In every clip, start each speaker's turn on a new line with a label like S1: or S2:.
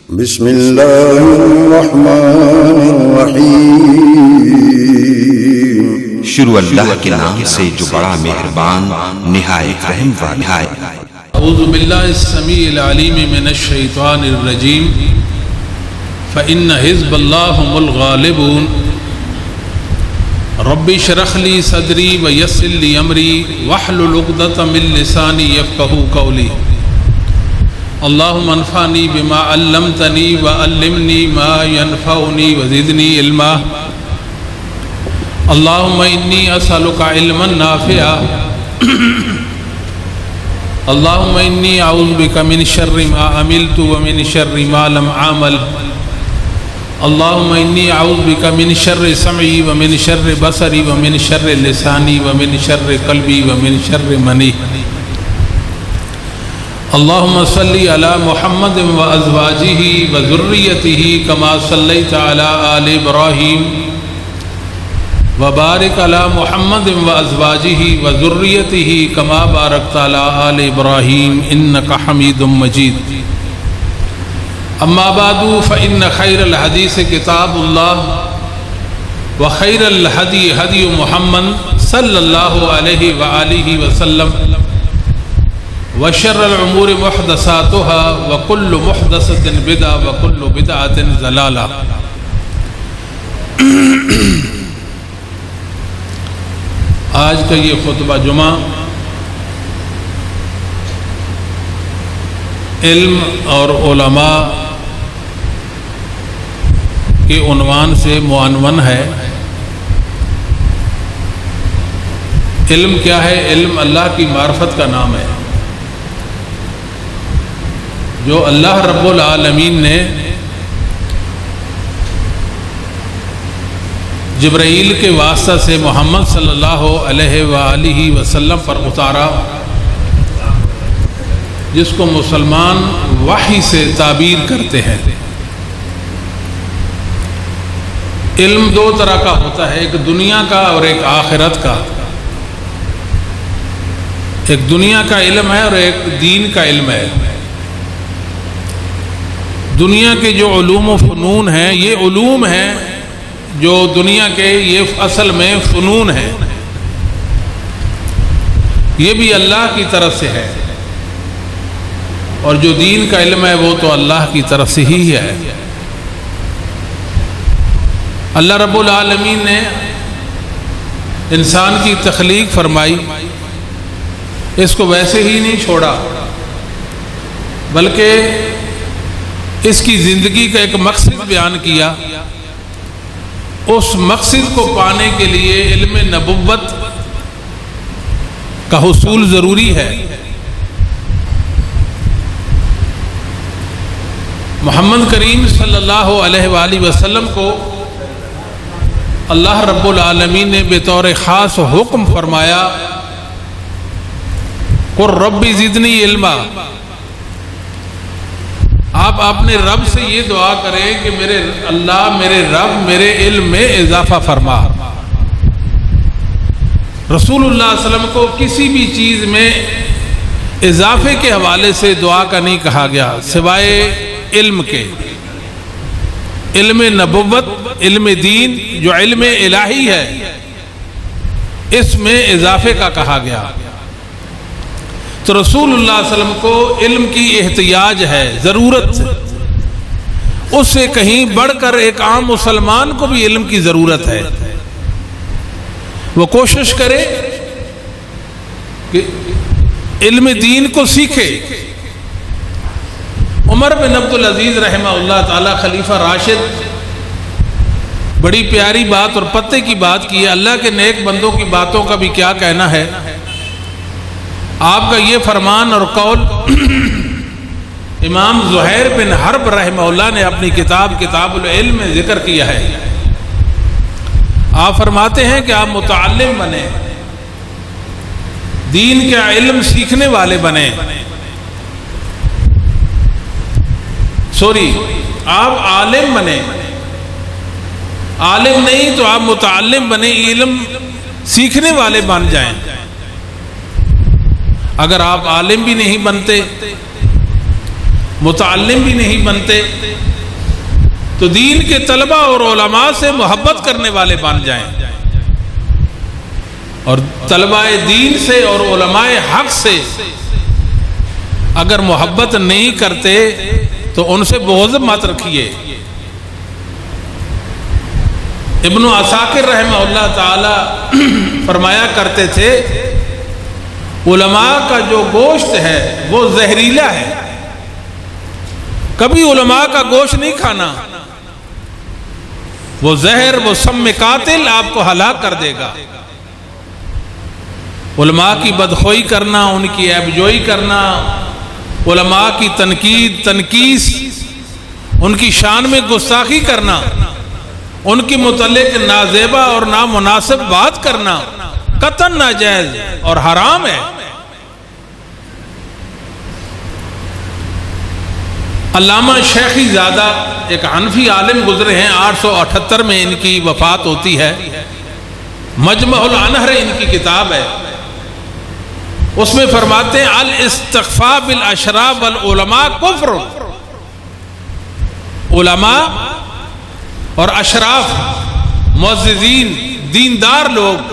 S1: بسم اللہ الرحمن الرحیم،
S2: شروع اللہ کے نام سے جو بڑا مہربان نہایت رحم والا ہے۔
S3: اعوذ باللہ السمیع العلیم من الشیطان الرجیم، فإن حزب اللہ هم الغالبون۔ رب اشرح لی صدری ویسر لی امری واحلل عقدۃ من لسانی یفقہوا قولی۔ اللہم انفعنی بما علمتنی وعلمنی ما ینفعنی وزدنی علما۔ اللہم انی اسألک علما نافعا۔ اللہم انی اعوذ بک من شر ما عملت ومن شر ما لم اعمل۔ اللہم انی اعوذ بک من شر سمعی ومن شر بصری ومن شر لسانی ومن شر قلبی ومن شر منی۔ اللہم صلی علی محمد وازواجہ وذریتہ کما صلیت علی آل ابراہیم وبارک علی محمد وازواجہ وذریتہ کما بارکت علی آل ابراہیم انک حمید مجید۔ اما بعد فإن خیر الحدیث کتاب اللہ وخیر الہدی ہدی محمد صلی اللہ علیہ وآلہ وسلم وشر الامور محدثاتها وكل محدثة بدعة وكل بدعة ضلالة۔ آج کا یہ خطبہ جمعہ علم اور علماء کے عنوان سے معنون ہے۔ علم کیا ہے؟ علم اللہ کی معرفت کا نام ہے، جو اللہ رب العالمین نے جبرائیل کے واسطہ سے محمد صلی اللہ علیہ وآلہ وسلم پر اتارا، جس کو مسلمان وحی سے تعبیر کرتے ہیں۔ علم دو طرح کا ہوتا ہے، ایک دنیا کا اور ایک آخرت کا۔ ایک دنیا کا علم ہے اور ایک دین کا علم ہے۔ دنیا کے جو علوم و فنون ہیں، یہ علوم ہیں جو دنیا کے، یہ اصل میں فنون ہیں، یہ بھی اللہ کی طرف سے ہے، اور جو دین کا علم ہے وہ تو اللہ کی طرف سے ہی ہے۔ اللہ رب العالمین نے انسان کی تخلیق فرمائی، اس کو ویسے ہی نہیں چھوڑا، بلکہ اس کی زندگی کا ایک مقصد بیان کیا۔ اس مقصد کو پانے کے لیے علم نبوت کا حصول ضروری ہے۔ محمد کریم صلی اللہ علیہ وآلہ وسلم کو اللہ رب العالمین نے بطور خاص حکم فرمایا، قُل رب زدنی علما۔ آپ اپنے رب سے یہ دعا کریں کہ میرے اللہ، میرے رب، میرے علم میں اضافہ فرما۔ رسول اللہ صلی اللہ علیہ وسلم کو کسی بھی چیز میں اضافے کے حوالے سے دعا کا نہیں کہا گیا سوائے علم کے۔ علم نبوت، علم دین جو علم الہی ہے، اس میں اضافے کا کہا گیا۔ تو رسول اللہ صلی اللہ علیہ وسلم کو علم کی احتیاج ہے، ضرورت۔ اس سے کہیں بڑھ کر ایک عام مسلمان کو بھی علم کی ضرورت ہے۔ وہ کوشش کرے کہ علم دین کو سیکھے۔ عمر بن عبدالعزیز رحمہ اللہ تعالی خلیفہ راشد، بڑی پیاری بات اور پتے کی بات کی ہے۔ اللہ کے نیک بندوں کی باتوں کا بھی کیا کہنا ہے۔ آپ کا یہ فرمان اور قول امام زہیر بن حرب رحمہ اللہ نے اپنی کتاب العلم میں ذکر کیا ہے۔ آپ فرماتے ہیں کہ آپ متعلم بنیں، دین کا علم سیکھنے والے بنیں۔ آپ عالم بنیں، عالم نہیں تو آپ متعلم بنیں، علم سیکھنے والے بن جائیں۔ اگر آپ عالم بھی نہیں بنتے متعلم بھی نہیں بنتے، تو دین کے طلبہ اور علماء سے محبت کرنے والے بن جائیں، اور طلبہ دین سے اور علماء حق سے اگر محبت نہیں کرتے تو ان سے بغض مت رکھیے۔ ابن عساکر رحمہ اللہ تعالی فرمایا کرتے تھے علماء کا جو گوشت ہے وہ زہریلا ہے، کبھی علماء کا گوشت نہیں کھانا، وہ زہر، وہ سم قاتل آپ کو ہلاک کر دے گا۔ علماء کی بدخوئی کرنا، ان کی عیب جوئی کرنا، علماء کی تنقید، تنقیص، ان کی شان میں گستاخی کرنا، ان کے متعلق نازیبا اور نامناسب بات کرنا قطعاً ناجائز اور حرام ہے۔ علامہ شیخی زادہ ایک حنفی عالم گزرے ہیں، 878 میں ان کی وفات ہوتی ہے، مجمع الانہر ان کی کتاب ہے، اس میں فرماتے ہیں الاستخفاء بالاشراف والعلماء کفر۔ علماء اور اشراف، معززین، دیندار لوگ،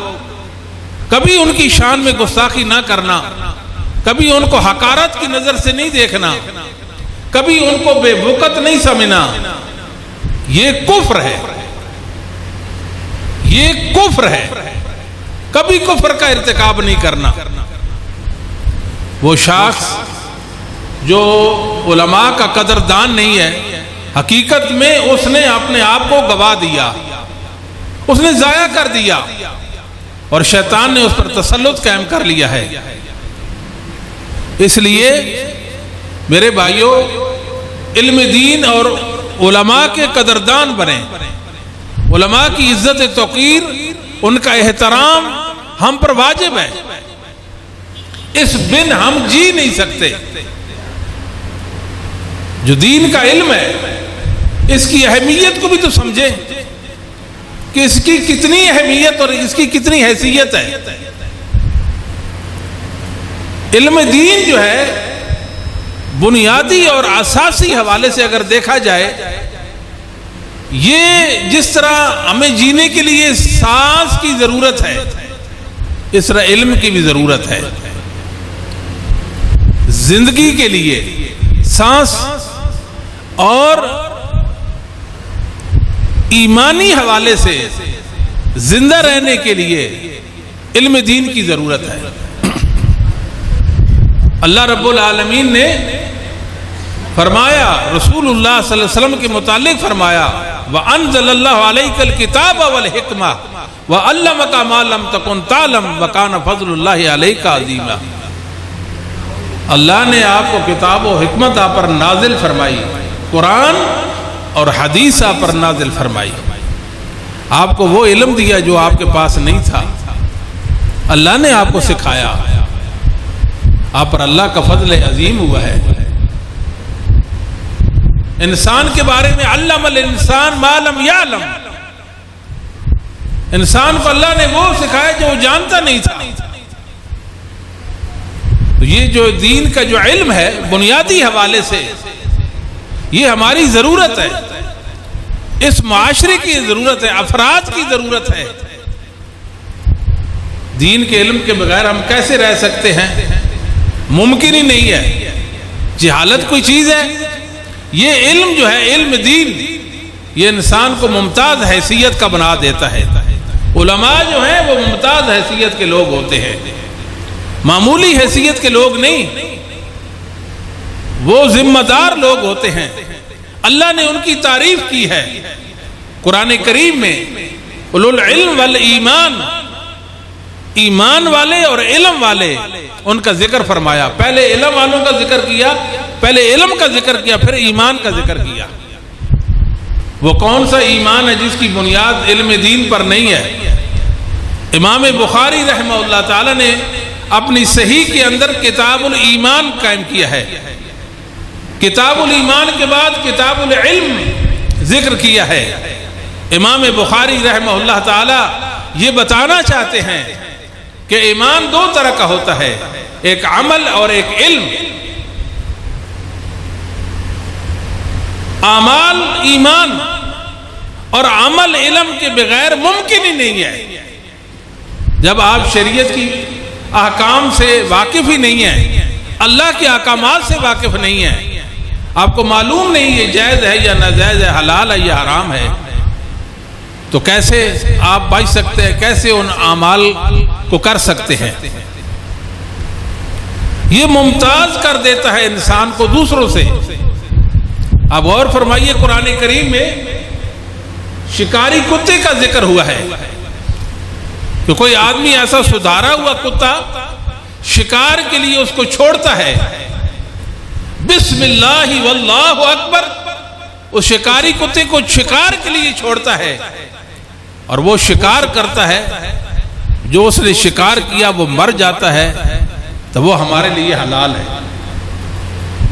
S3: کبھی ان کی شان میں گستاخی نہ کرنا، کبھی ان کو حقارت کی نظر سے نہیں دیکھنا، کبھی ان کو بے وقت نہیں سمجھنا، یہ کفر ہے، یہ کفر ہے، کبھی کفر کا ارتکاب نہیں کرنا۔ وہ شخص جو علماء کا قدردان نہیں ہے، حقیقت میں اس نے اپنے آپ کو گوا دیا، اس نے ضائع کر دیا، اور شیطان نے اس پر تسلط قائم کر لیا ہے۔ اس لیے میرے بھائیوں، علم دین اور علماء کے قدردان بنیں، علماء کی عزت توقیر، ان کا احترام ہم پر واجب ہے، اس بن ہم جی نہیں سکتے۔ جو دین کا علم ہے اس کی اہمیت کو بھی تو سمجھیں کہ اس کی کتنی اہمیت اور اس کی کتنی حیثیت ہے۔ علم دین جو ہے بنیادی اور اساسی حوالے سے اگر دیکھا جائے، یہ جس طرح ہمیں جینے کے لیے سانس کی ضرورت ہے، اس طرح علم کی بھی ضرورت ہے۔ زندگی کے لیے سانس اور ایمانی حوالے سے زندہ رہنے کے لیے علم دین کی ضرورت ہے۔ اللہ رب العالمین نے فرمایا، رسول اللہ صلی اللہ علیہ وسلم کے متعلق فرمایا، وَأَنزَلَ اللَّهُ عَلَيْكَ الْكِتَابَ وَالْحِكْمَةَ وَعَلَّمَكَ مَا لَمْ تَكُنْ تَعْلَمْ وَكَانَ فَضْلُ اللَّهِ عَلَيْكَ عَظِيمًا۔ اللہ نے آپ کو کتاب و حکمت آپ پر نازل فرمائی، قرآن اور حدیث آپ پر نازل فرمائی، آپ کو وہ علم دیا جو آپ کے پاس نہیں تھا، اللہ نے آپ کو سکھایا، آپ پر اللہ کا فضل عظیم ہوا ہے۔ انسان کے بارے میں علم الانسان ما لم یعلم، انسان کو اللہ نے وہ سکھایا جو وہ جانتا نہیں تھا۔ تو یہ جو دین کا جو علم ہے بنیادی حوالے سے یہ ہماری ضرورت ہے، اس معاشرے کی ضرورت ہے، افراد کی ضرورت ہے۔ دین کے علم کے بغیر ہم کیسے رہ سکتے ہیں؟ ممکن ہی نہیں ہے۔ جہالت کوئی چیز ہے؟ یہ علم جو ہے، علم دین، یہ انسان کو ممتاز حیثیت کا بنا دیتا ہے۔ علماء جو ہیں وہ ممتاز حیثیت کے لوگ ہوتے ہیں، معمولی حیثیت کے لوگ نہیں، وہ ذمہ دار لوگ ہوتے ہیں۔ اللہ نے ان کی تعریف کی ہے قرآن کریم میں، اولو العلم والایمان، ایمان والے اور علم والے، ان کا ذکر فرمایا۔ پہلے علم والوں کا ذکر کیا، پہلے علم کا ذکر کیا، پھر ایمان کا ذکر کیا۔ وہ کون سا ایمان ہے جس کی بنیاد علم دین پر نہیں ہے؟ امام بخاری رحمہ اللہ تعالی نے اپنی صحیح کے اندر کتاب الایمان قائم کیا ہے، کتاب الایمان کے بعد کتاب العلم ذکر کیا ہے۔ امام بخاری رحمہ اللہ تعالی یہ بتانا چاہتے ہیں کہ ایمان دو طرح کا ہوتا ہے، ایک عمل اور ایک علم۔ اعمال ایمان اور عمل علم کے بغیر ممکن ہی نہیں ہے۔ جب آپ شریعت کی احکام سے واقف ہی نہیں ہیں، اللہ کے احکامات سے واقف نہیں ہیں، آپ کو معلوم نہیں یہ جائز ہے یا ناجائز ہے، حلال ہے یا حرام ہے، تو کیسے آپ بچ سکتے ہیں، کیسے ان اعمال کو کر سکتے ہیں؟ یہ ممتاز کر دیتا ہے انسان کو دوسروں سے۔ اب غور فرمائیے، قرآن کریم میں شکاری کتے کا ذکر ہوا ہے کہ کوئی آدمی ایسا سدھارا ہوا کتا شکار کے لیے اس کو چھوڑتا ہے، بسم اللہ واللہ اکبر، اس شکاری کتے کو شکار کے لیے چھوڑتا ہے اور وہ شکار کرتا ہے، جو اس نے شکار کیا وہ مر جاتا ہے، تو وہ ہمارے لیے حلال ہے۔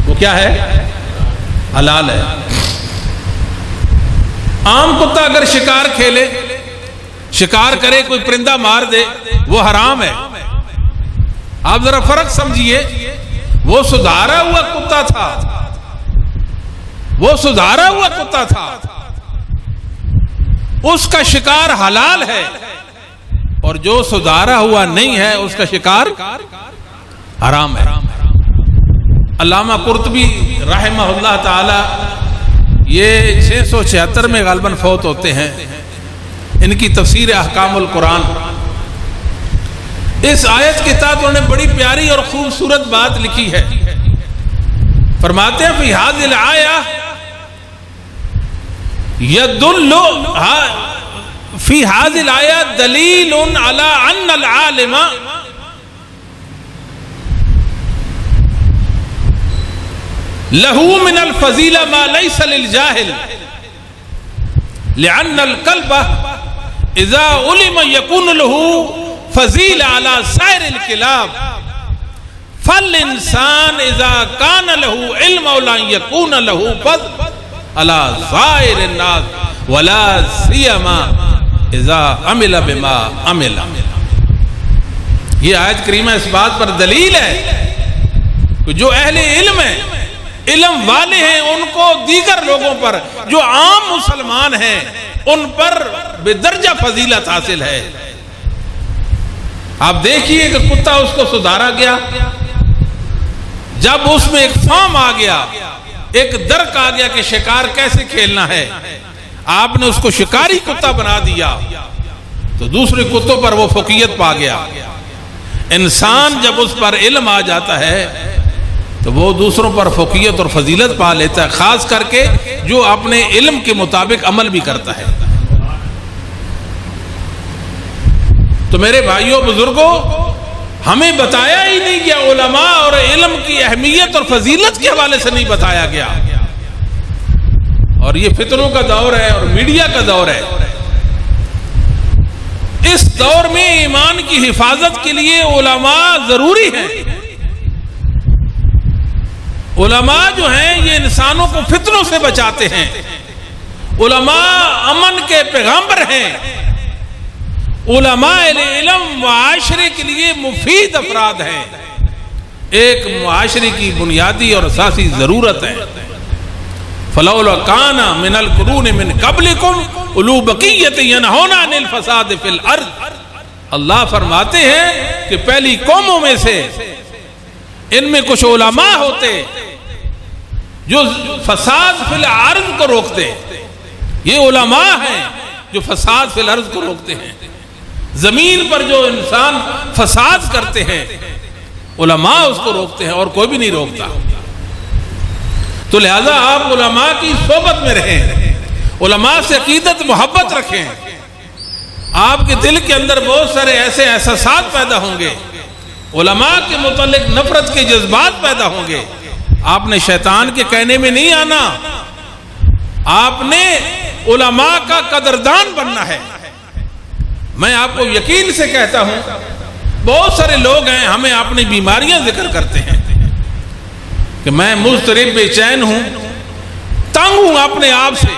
S3: وہ کیا ہے؟ حلال ہے۔ عام کتا اگر شکار کھیلے، شکار کرے، کوئی پرندہ مار دے، وہ حرام ہے۔ آپ ذرا فرق سمجھیے، وہ سدھارا ہوا کتا تھا، وہ سدھارا ہوا کتا تھا، اس کا شکار حلال ہے، اور جو سدھارا ہوا نہیں ہے اس کا شکار حرام ہے۔ علامہ قرطبی رحمہ اللہ تعالی یہ 676 میں غالباً فوت ہوتے ہیں، ان کی تفسیر احکام القرآن، اس آیت کے تحت انہوں نے بڑی پیاری اور خوبصورت بات لکھی ہے۔ فرماتے ہیں فی ہذہ الآیہ یدل فی ہذہ الآیہ دلیل علی ان العالم لہو من الفضیلہ ما لیس للجاہل لأن القلب اذا علم یکون لہو فضیل علی سائر الکلاب فالانسان اذا کان لہو علم اولا یکون لہو فضل علی سائر الناس ولا سیما اذا عمل بما عمل۔ یہ آیت کریمہ اس بات پر دلیل ہے کہ جو اہل علم ہیں، علم والے ہیں، ان کو دیگر لوگوں پر جو عام مسلمان ہیں ان پر بدرجہ فضیلت حاصل ہے۔ آپ دیکھیے کہ کتا اس کو سدھارا گیا، جب اس میں ایک فام آ گیا، ایک درک آ گیا کہ شکار کیسے کھیلنا ہے، آپ نے اس کو شکاری کتا بنا دیا، تو دوسرے کتوں پر وہ فوقیت پا گیا۔ انسان جب اس پر علم آ جاتا ہے تو وہ دوسروں پر فوقیت اور فضیلت پا لیتا ہے، خاص کر کے جو اپنے علم کے مطابق عمل بھی کرتا ہے۔ تو میرے بھائیوں بزرگوں، ہمیں بتایا ہی نہیں گیا، علماء اور علم کی اہمیت اور فضیلت کے حوالے سے نہیں بتایا گیا، اور یہ فتنوں کا دور ہے اور میڈیا کا دور ہے۔ اس دور میں ایمان کی حفاظت کے لیے علماء ضروری ہیں۔ علماء جو ہیں یہ انسانوں کو فتنوں سے بچاتے ہیں، علماء امن کے پیغمبر ہیں، علماء علم معاشرے کے لیے مفید افراد ہیں، ایک معاشرے کی بنیادی اور اساسی ضرورت ہے۔ فلولا کان من القرون من قبلکم اولو بقیۃ ینہون عن الفساد فی الارض۔ اللہ فرماتے ہیں کہ پہلی قوموں میں سے ان میں کچھ علماء ہوتے جو فساد فی الارض کو روکتے، یہ علماء ہیں جو فساد فی الارض کو روکتے ہیں، زمین پر جو انسان فساد کرتے ہیں علماء اس کو روکتے ہیں اور کوئی بھی نہیں روکتا۔ تو لہذا آپ علماء کی صحبت میں رہیں، علماء سے عقیدت محبت رکھیں، آپ کے دل کے اندر بہت سارے ایسے احساسات پیدا ہوں گے، علماء کے متعلق نفرت کے جذبات پیدا ہوں گے۔ آپ نے شیطان کے کہنے میں نہیں آنا، آپ نے علماء کا قدردان بننا ہے۔ میں آپ کو یقین سے کہتا ہوں، بہت سارے لوگ ہیں ہمیں اپنی بیماریاں ذکر کرتے ہیں کہ میں مضطرب بے چین ہوں، تنگ ہوں اپنے آپ سے۔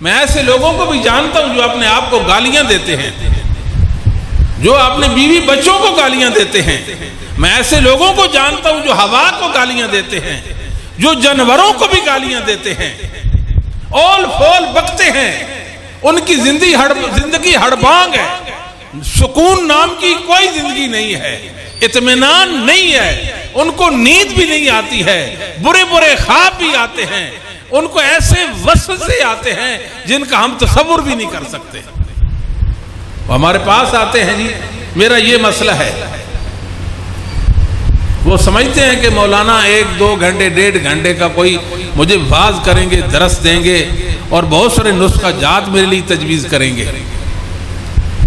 S3: میں ایسے لوگوں کو بھی جانتا ہوں جو اپنے آپ کو گالیاں دیتے ہیں، جو اپنے بیوی بچوں کو گالیاں دیتے ہیں۔ میں ایسے لوگوں کو جانتا ہوں جو ہوا کو گالیاں دیتے ہیں، جو جانوروں کو بھی گالیاں دیتے ہیں۔ اول فول بکتے ہیں، ان کی زندگی ہڑبانگ ہے، سکون نام کی کوئی زندگی نہیں ہے، اطمینان نہیں ہے، ان کو نیند بھی نہیں آتی ہے، برے برے خواب بھی آتے ہیں، ان کو ایسے وسوسے آتے ہیں جن کا ہم تصور بھی نہیں کر سکتے. وہ ہمارے پاس آتے ہیں، جی میرا یہ مسئلہ ہے. وہ سمجھتے ہیں کہ مولانا 1-2 گھنٹے 1.5 گھنٹے کا کوئی مجھے واعظ کریں گے، درس دیں گے اور بہت سارے نسخہ جات میرے لیے تجویز کریں گے.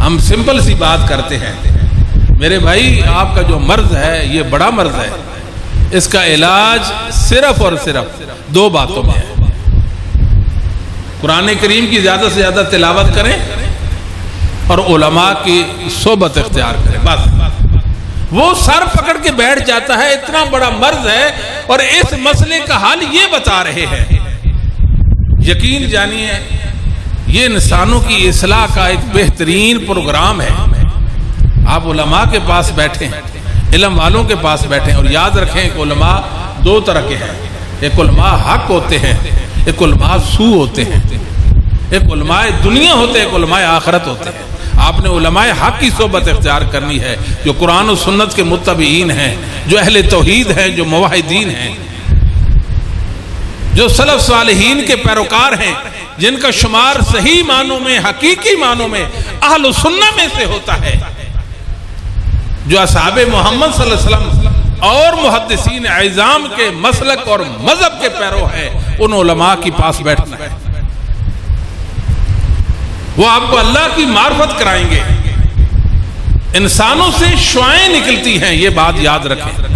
S3: ہم سمپل سی بات کرتے ہیں، میرے بھائی آپ کا جو مرض ہے یہ بڑا مرض ہے، اس کا علاج صرف اور صرف 2 باتوں میں ہے. قرآن کریم کی زیادہ سے زیادہ تلاوت کریں اور علماء کی صحبت اختیار کریں، بس. وہ سر پکڑ کے بیٹھ جاتا ہے، اتنا بڑا مرض ہے اور اس مسئلے کا حل یہ بتا رہے ہیں. یقین جانیے یہ انسانوں کی اصلاح کا ایک بہترین پروگرام ہے. آپ علماء کے پاس بیٹھیں، علم والوں کے پاس بیٹھیں اور یاد رکھیں کہ علماء 2 طرح کے ہیں. ایک علماء حق ہوتے ہیں، ایک علماء سو ہوتے ہیں. ایک علماء دنیا ہوتے ہیں، ایک علماء آخرت ہوتے ہیں. آپ نے علماء حق کی صحبت اختیار کرنی ہے، جو قرآن و سنت کے متبعین ہیں، جو اہل توحید ہیں، جو موحدین ہیں، جو سلف صالحین کے پیروکار ہیں، جن کا شمار صحیح معنوں میں، حقیقی معنوں میں اہل سنہ میں سے ہوتا ہے، جو اصحاب محمد صلی اللہ علیہ وسلم اور محدثین اعظام کے مسلک اور مذہب کے پیرو ہیں. ان علماء کے پاس بیٹھنا ہے. وہ آپ کو اللہ کی معرفت کرائیں گے. انسانوں سے شعائیں نکلتی ہیں، یہ بات یاد رکھیں.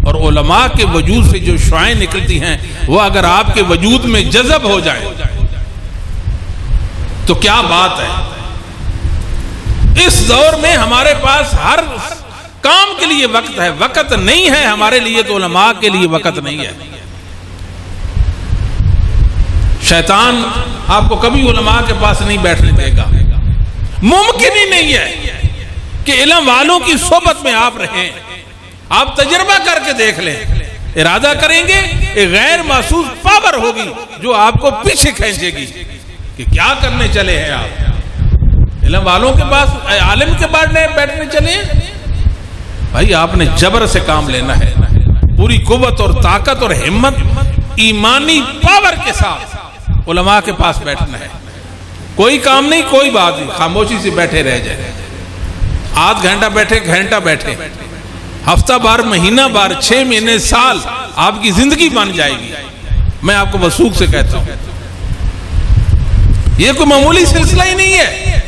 S3: اور علماء کے وجود سے جو شعائیں نکلتی ہیں وہ اگر آپ کے وجود میں جذب ہو جائیں تو کیا بات ہے. اس دور میں ہمارے پاس ہر کام کے لیے وقت ہے. وقت نہیں ہے ہمارے لیے تو علماء کے لیے وقت نہیں ہے. شیطان آپ کو کبھی علماء کے پاس نہیں بیٹھنے دے گا. ممکن ہی نہیں ہے کہ علم والوں کی صحبت میں آپ رہیں. آپ تجربہ کر کے دیکھ لیں. ارادہ کریں گے ایک غیر محسوس پاور ہوگی جو آپ کو پیچھے کھینچے گی کہ کیا کرنے چلے ہیں آپ. علم والوں کے پاس، عالم کے پاس بیٹھنے چلے ہیں. بھائی آپ نے جبر سے کام لینا ہے، پوری قوت اور طاقت اور ہمت، ایمانی پاور کے ساتھ علماء کے پاس بیٹھنا ہے. کوئی کام نہیں، کوئی بات نہیں، خاموشی سے بیٹھے رہ جائے. آدھ گھنٹہ بیٹھے، گھنٹہ بیٹھے، ہفتہ بار، مہینہ بار، 6 مہینے، سال، آپ کی زندگی بن جائے گی. میں آپ کو وثوق سے کہتا ہوں یہ کوئی معمولی سلسلہ ہی نہیں ہے.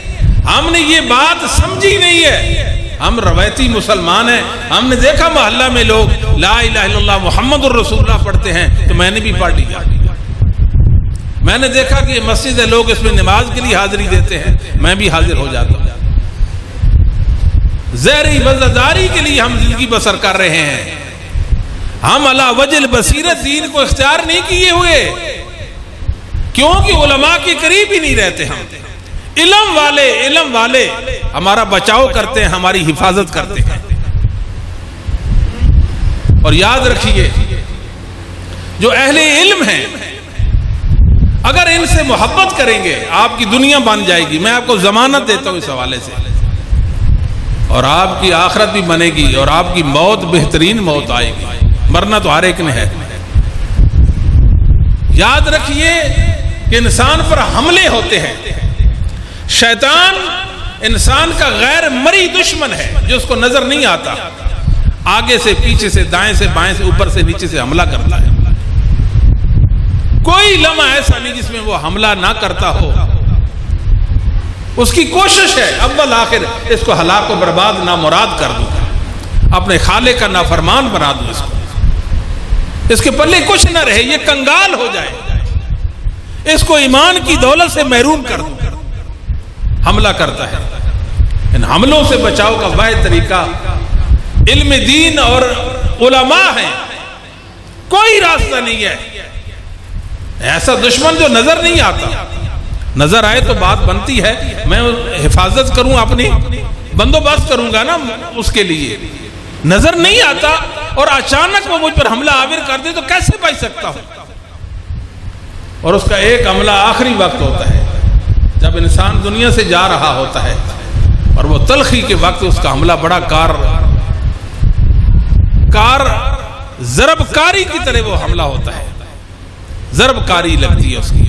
S3: ہم نے یہ بات سمجھی نہیں ہے. ہم روایتی مسلمان ہیں. ہم نے دیکھا محلہ میں لوگ لا الہ الا اللہ محمد الرسول اللہ پڑھتے ہیں تو میں نے بھی پڑھ لیا. میں نے دیکھا کہ مسجد ہے، لوگ اس میں نماز کے لیے حاضری دیتے ہیں، میں بھی حاضر ہو جاتا ہوں. زہری وزداری کے لیے ہم زندگی بسر کر رہے ہیں. ہم علی وجہ البصیرت دین کو اختیار نہیں کیے ہوئے کیونکہ علماء کے قریب ہی نہیں رہتے. ہم علم والے ہمارا بچاؤ کرتے ہیں، ہماری حفاظت کرتے ہیں. اور یاد رکھیے جو اہل علم ہیں اگر ان سے محبت کریں گے آپ کی دنیا بن جائے گی. میں آپ کو ضمانت دیتا ہوں اس حوالے سے. اور آپ کی آخرت بھی بنے گی اور آپ کی موت بہترین موت آئے گی. مرنا تو ہر ایک نے ہے. یاد رکھیے کہ انسان پر حملے ہوتے ہیں. شیطان انسان کا غیر مری دشمن ہے جو اس کو نظر نہیں آتا. آگے سے، پیچھے سے، دائیں سے، بائیں سے، اوپر سے، نیچے سے حملہ کرتا ہے. کوئی لمحہ ایسا نہیں جس میں وہ حملہ نہ کرتا ہو. اس کی کوشش ہے اول آخر اس کو ہلاک و برباد نامراد کر دوں، اپنے خالق کا نافرمان بنا دوں. اس کے پلے کچھ نہ رہے، یہ کنگال ہو جائے. اس کو ایمان کی دولت سے محروم کر دوں. حملہ کرتا ہے. ان حملوں سے بچاؤ کا واحد طریقہ علم دین اور علماء ہیں. کوئی راستہ نہیں ہے. ایسا دشمن جو نظر نہیں آتا. نظر آئے تو بات بنتی ہے، میں حفاظت کروں، اپنی بندوبست کروں گا نا اس کے لیے. نظر نہیں آتا اور اچانک وہ مجھ پر حملہ آور کر دے تو کیسے بچ سکتا ہوں. اور اس کا ایک عملہ آخری وقت ہوتا ہے جب انسان دنیا سے جا رہا ہوتا ہے، اور وہ تلخی کے وقت اس کا حملہ بڑا ضرب کاری کی طرح وہ حملہ ہوتا ہے، ضرب کاری لگتی ہے اس کی.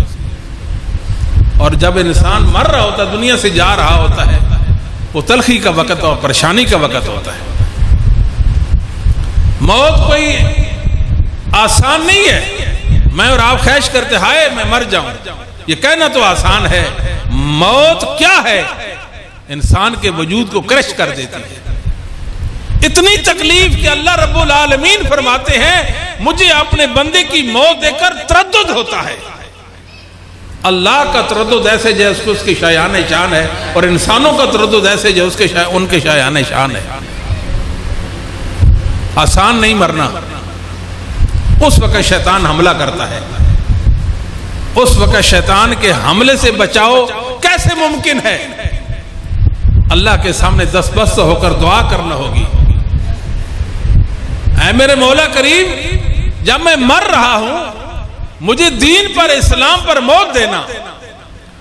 S3: اور جب انسان مر رہا ہوتا ہے، دنیا سے جا رہا ہوتا ہے، وہ تلخی کا وقت اور پریشانی کا وقت ہوتا ہے. موت کوئی آسان نہیں ہے. میں اور آپ خواہش کرتے ہائے میں مر جاؤں، یہ کہنا تو آسان ہے. موت کیا ہے؟ انسان کے وجود کو کرش کر دیتی ہے. اتنی تکلیف کہ اللہ رب العالمین فرماتے ہیں مجھے اپنے بندے کی موت دیکھ کر تردد ہوتا ہے. اللہ کا تردد ایسے جیسے اس کی شایان شان ہے، اور انسانوں کا تردد ایسے جیسے ان کے شایان شان ہے. آسان نہیں مرنا. اس وقت شیطان حملہ کرتا ہے. اس وقت شیطان کے حملے سے بچاؤ کیسے ممکن ہے؟ اللہ کے سامنے دست ہو کر دعا کرنا ہوگی. اے میرے مولا کریم، جب میں مر رہا ہوں مجھے دین پر، اسلام پر موت دینا.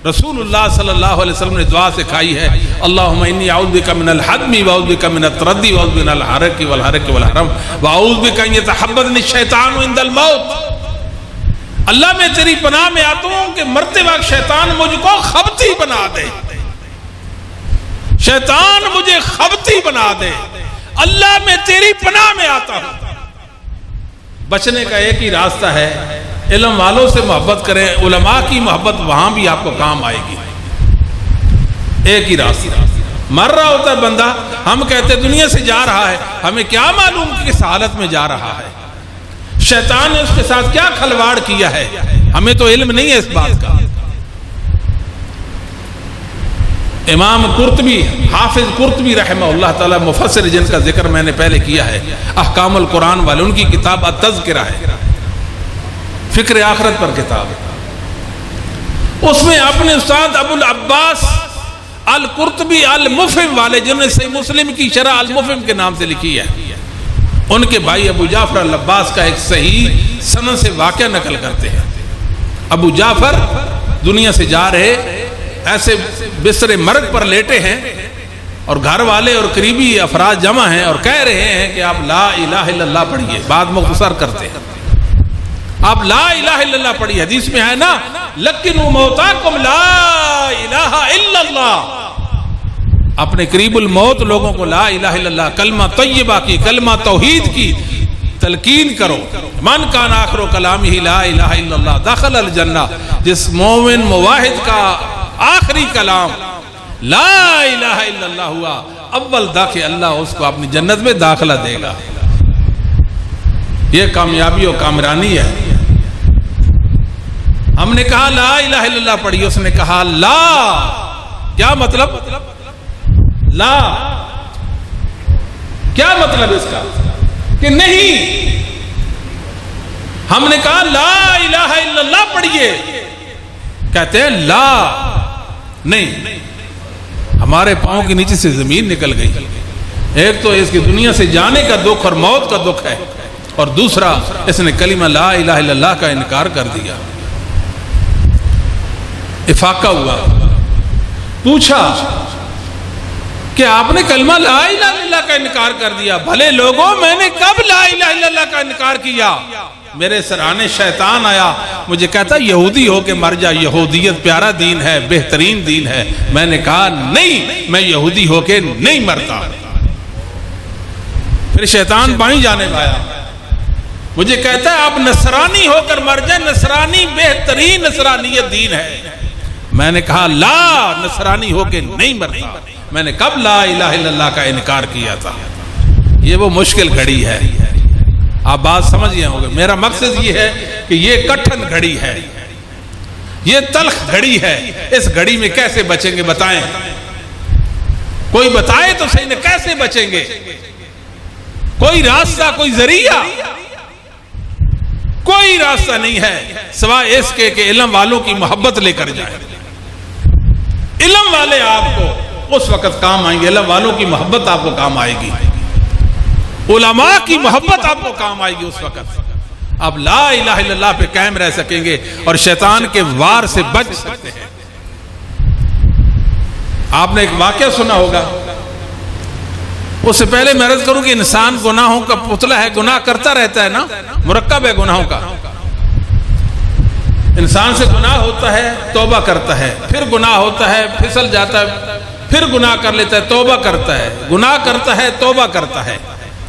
S3: رسول اللہ صلی اللہ علیہ وسلم نے دعا سکھائی ہے، اللہم انی اعوذ بک من الحدم واعوذ بک من التردی واعوذ بک من الحرق والحرم واعوذ بک ان یتحبطنی الشیطان عند الموت. اللہ میں تیری پناہ میں آتا ہوں کہ مرتے وقت شیطان مجھ کو خبتی بنا دے. شیطان مجھے خبتی بنا دے. اللہ میں تیری پناہ میں آتا ہوں. بچنے کا ایک ہی راستہ ہے، علم والوں سے محبت کریں. علماء کی محبت وہاں بھی آپ کو کام آئے گی. ایک ہی راستہ. مر رہا ہوتا ہے بندہ، ہم کہتے دنیا سے جا رہا ہے، ہمیں کیا معلوم کہ کس حالت میں جا رہا ہے، شیطان نے اس کے ساتھ کیا کھلواڑ کیا ہے، ہمیں تو علم نہیں ہے اس بات کا. امام قرطبی، حافظ قرطبی رحمہ اللہ تعالی مفسر جن کا ذکر میں نے پہلے کیا ہے، احکام القرآن والے، ان کی کتاب التذکرہ ہے، فکر آخرت پر کتاب ہے. اس میں اپنے استاد ابو العباس القرطبی المفہم والے، جنہوں نے صحیح مسلم کی شرح المفہم کے نام سے لکھی ہے، ان کے بھائی ابو جعفر العباس کا ایک صحیح سند سے واقعہ نقل کرتے ہیں. ابو جعفر دنیا سے جا رہے، ایسے بستر مرگ پر لیٹے ہیں، اور گھر والے اور قریبی افراد جمع ہیں اور کہہ رہے ہیں کہ آپ لا الہ الا اللہ پڑھیے. بات مختصر کرتے ہیں، آپ لا الہ الا اللہ پڑھیے. حدیث میں ہے نا، لکنوا موتاکم لا الہ الا اللہ. اپنے قریب الموت لوگوں کو لا الہ الا اللہ، کلمہ طیبہ کی، کلمہ توحید کی تلقین کرو. من کان آخر کلامہ لا الہ الا اللہ دخل الجنہ. جس مومن موحد کا آخری کلام لا الہ الا اللہ ہوا، اول داخل اللہ اس کو اپنی جنت میں داخلہ دے گا. یہ کامیابی و کامرانی ہے. ہم نے کہا لا الہ الا اللہ پڑھی، اس نے کہا لا. کیا مطلب؟ لا کیا مطلب اس کا؟ کہ نہیں. ہم نے کہا لا الہ الا اللہ پڑھیے، کہتے ہیں لا نہیں. ہمارے پاؤں کے نیچے سے زمین نکل گئی. ایک تو اس کی دنیا سے جانے کا دکھ اور موت کا دکھ ہے، اور دوسرا اس نے کلمہ لا الہ الا اللہ کا انکار کر دیا. افاقہ ہوا. پوچھا کہ آپ نے کلمہ لا الہ الا اللہ کا انکار کر دیا. بھلے لوگوں، میں نے کب لا الہ الا اللہ کا انکار کیا؟ میرے سرانے شیطان آیا، مجھے کہتا یہودی ہو کے مر جا، یہودیت پیارا دین ہے، بہترین دین ہے. میں نے کہا نہیں، میں یہودی ہو کے نہیں مرتا. پھر شیطان بائیں جانے آیا، مجھے کہتا ہے آپ نصرانی ہو کر مر جائیں، نصرانی بہترین نصرانیت دین ہے. میں نے کہا لا، نصرانی ہو کے نہیں مرتا. میں نے کب لا الہ الا اللہ کا انکار کیا تھا؟ یہ وہ مشکل گھڑی ہے. آپ بات سمجھ گئے ہوں گے. میرا مقصد یہ ہے کہ یہ کٹھن گھڑی ہے، یہ تلخ گھڑی ہے. اس گھڑی میں کیسے بچیں گے بتائیں؟ کوئی بتائے تو صحیح، نہ کیسے بچیں گے؟ کوئی راستہ، کوئی ذریعہ، کوئی راستہ نہیں ہے سوائے اس کے کہ علم والوں کی محبت لے کر جائیں. علم والے آپ کو اس وقت کام آئیں گے، علم والوں کی محبت آپ کو کام آئے گی، علماء کی محبت آپ کو کام آئے گی اس وقت. آپ لا الہ الا اللہ پہ قائم رہ سکیں گے اور شیطان کے وار سے بچ سکتے ہیں۔ آپ نے ایک واقعہ سنا ہوگا، اس سے پہلے میں عرض کروں کہ انسان گناہوں کا پتلا ہے، گناہ کرتا رہتا ہے نا، مرکب ہے گناہوں کا۔ انسان سے گناہ ہوتا ہے، توبہ کرتا ہے، پھر گناہ ہوتا ہے، پھسل جاتا ہے، پھر گناہ کر لیتا ہے، توبہ کرتا ہے، گناہ کرتا ہے، توبہ کرتا ہے،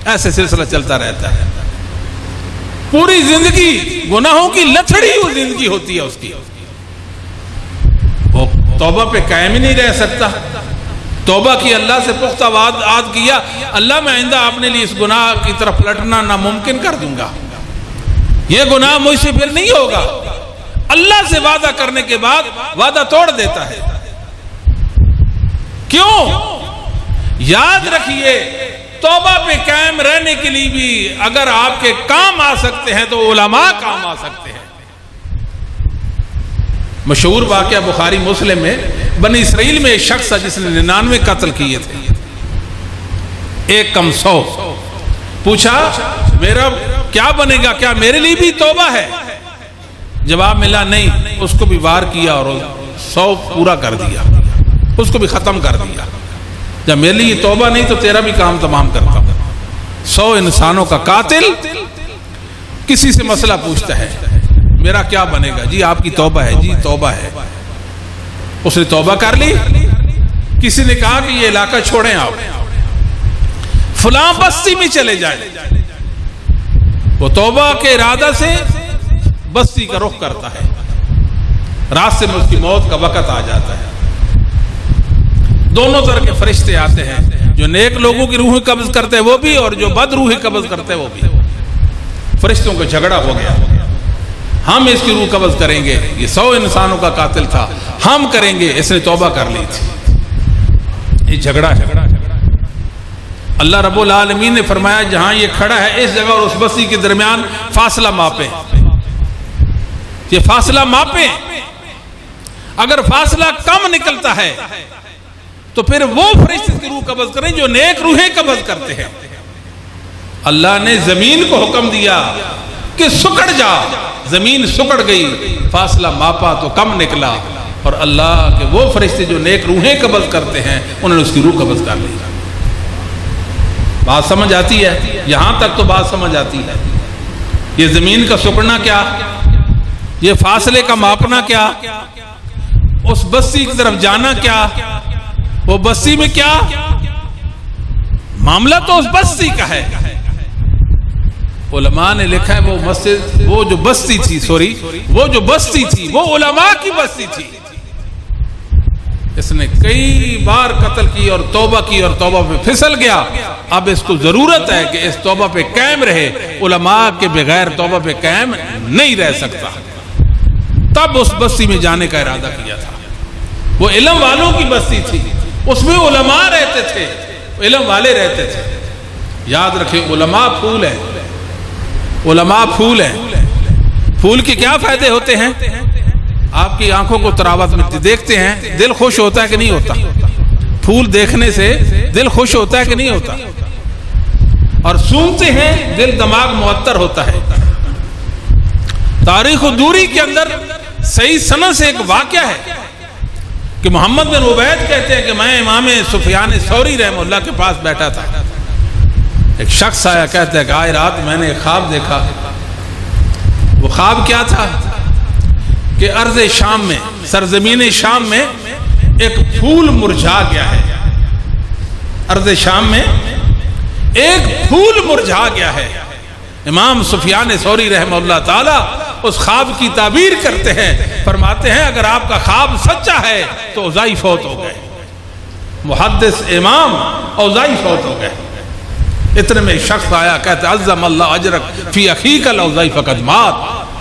S3: ایسے سلسلہ چلتا رہتا ہے۔ پوری زندگی گناہوں کی لتھڑی وہ زندگی ہوتی ہے اس کی، وہ توبہ پہ قائم ہی نہیں رہ سکتا۔ توبہ کی، اللہ سے پختہ وعدہ کیا، اللہ میں آئندہ اپنے لیے اس گناہ کی طرف پلٹنا ناممکن کر دوں گا، یہ گناہ مجھ سے پھر نہیں ہوگا۔ اللہ سے وعدہ کرنے کے بعد وعدہ توڑ دیتا ہے۔ کیوں؟ یاد رکھیے، توبہ پہ قائم رہنے کے لیے بھی اگر آپ کے کام آ سکتے ہیں تو علماء کام آ سکتے ہیں۔ مشہور واقعہ بخاری مسلم میں، بنی اسرائیل میں ایک شخص تھا جس نے 99 قتل کیے تھے، ایک کم 100۔ پوچھا میرا کیا بنے گا، کیا میرے لیے بھی توبہ ہے؟ جواب ملا نہیں، اس کو بھی وار کیا اور 100 پورا کر دیا، اس کو بھی ختم کر دیا۔ جب میرے لیے توبہ نہیں تو تیرا بھی کام تمام کرتا ہوں۔ 100 انسانوں کا قاتل کسی سے مسئلہ پوچھتا ہے، میرا کیا بنے گا؟ جی آپ کی توبہ ہے، جی توبہ ہے۔ اس نے توبہ کر لی۔ کسی نے کہا کہ یہ علاقہ چھوڑیں، آپ فلاں بستی میں چلے جائیں۔ وہ توبہ کے ارادہ سے بستی کا رخ کرتا ہے، راستے میں اس کی موت کا وقت آ جاتا ہے۔ دونوں طرح کے فرشتے آتے ہیں، جو نیک لوگوں کی روح قبض کرتے ہیں وہ بھی، اور جو بد روح قبض کرتے ہیں وہ بھی۔ فرشتوں کا جھگڑا ہو گیا، ہم اس کی روح قبض کریں گے، یہ 100 انسانوں کا قاتل تھا، ہم کریں گے، اس نے توبہ کر لی تھی۔ یہ جھگڑا ہے۔ اللہ رب العالمین نے فرمایا جہاں یہ کھڑا ہے اس جگہ اور اس بستی کے درمیان فاصلہ ماپیں، یہ فاصلہ ماپیں۔ اگر فاصلہ کم نکلتا ہے تو پھر وہ فرشتے کی روح قبض کریں جو نیک روحیں قبض کرتے ہیں۔ اللہ نے زمین کو حکم دیا کہ سکڑ جا، زمین سکڑ گئی، فاصلہ ماپا تو کم نکلا، اور اللہ کے وہ فرشتے جو نیک روحیں قبض کرتے ہیں انہوں نے اس کی روح قبض کر لی۔ بات سمجھ آتی ہے؟ یہاں تک تو بات سمجھ آتی ہے۔ یہ زمین کا سکڑنا کیا، یہ فاصلے کا ماپنا کیا، اس بستی کی طرف جانا کیا، وہ بستی میں کیا معاملہ تو اس بستی کا ہے۔ علماء نے لکھا ہے وہ جو بستی تھی، وہ جو بستی تھی وہ علماء کی بستی تھی۔ اس نے کئی بار قتل کی اور توبہ کی اور توبہ پہ پھسل گیا۔ اب اس کو ضرورت ہے کہ اس توبہ پہ قائم رہے، علماء کے بغیر توبہ پہ قائم نہیں رہ سکتا۔ تب اس بستی میں جانے کا ارادہ کیا تھا۔ وہ علم والوں کی بستی تھی، اس میں علماء رہتے تھے، علم والے رہتے تھے۔ یاد رکھیں، علماء پھول ہیں، علماء پھول ہیں۔ پھول کے کیا فائدے ہوتے ہیں؟ آپ کی آنکھوں کو تراوت ملتی، دیکھتے ہیں دل خوش ہوتا ہے کہ نہیں ہوتا؟ پھول دیکھنے سے دل خوش ہوتا ہے کہ نہیں ہوتا؟ اور سونگتے ہیں دل دماغ معطر ہوتا ہے۔ تاریخ دوری کے اندر صحیح سند سے ایک واقعہ ہے کہ محمد بن عبید کہتے ہیں کہ میں امام سفیان ثوری رحمہ اللہ کے پاس بیٹھا تھا، ایک شخص آیا، کہتا ہے کہ آج رات میں نے ایک خواب دیکھا۔ وہ خواب کیا تھا کہ ارض شام میں، سرزمین شام میں ایک پھول مرجھا گیا ہے، ارض شام میں ایک پھول مرجھا گیا ہے۔ امام سفیان ثوری رحمہ اللہ تعالی اس خواب کی تعبیر کرتے ہیں، فرماتے ہیں اگر آپ کا خواب سچا ہے تو اوزائی فوت ہو گئے، محدث امام اوزائی فوت ہو گئے۔ اتنے میں شخص آیا، کہتے عظم اللہ اجرک فی اخیک الاوزائی فقد مات،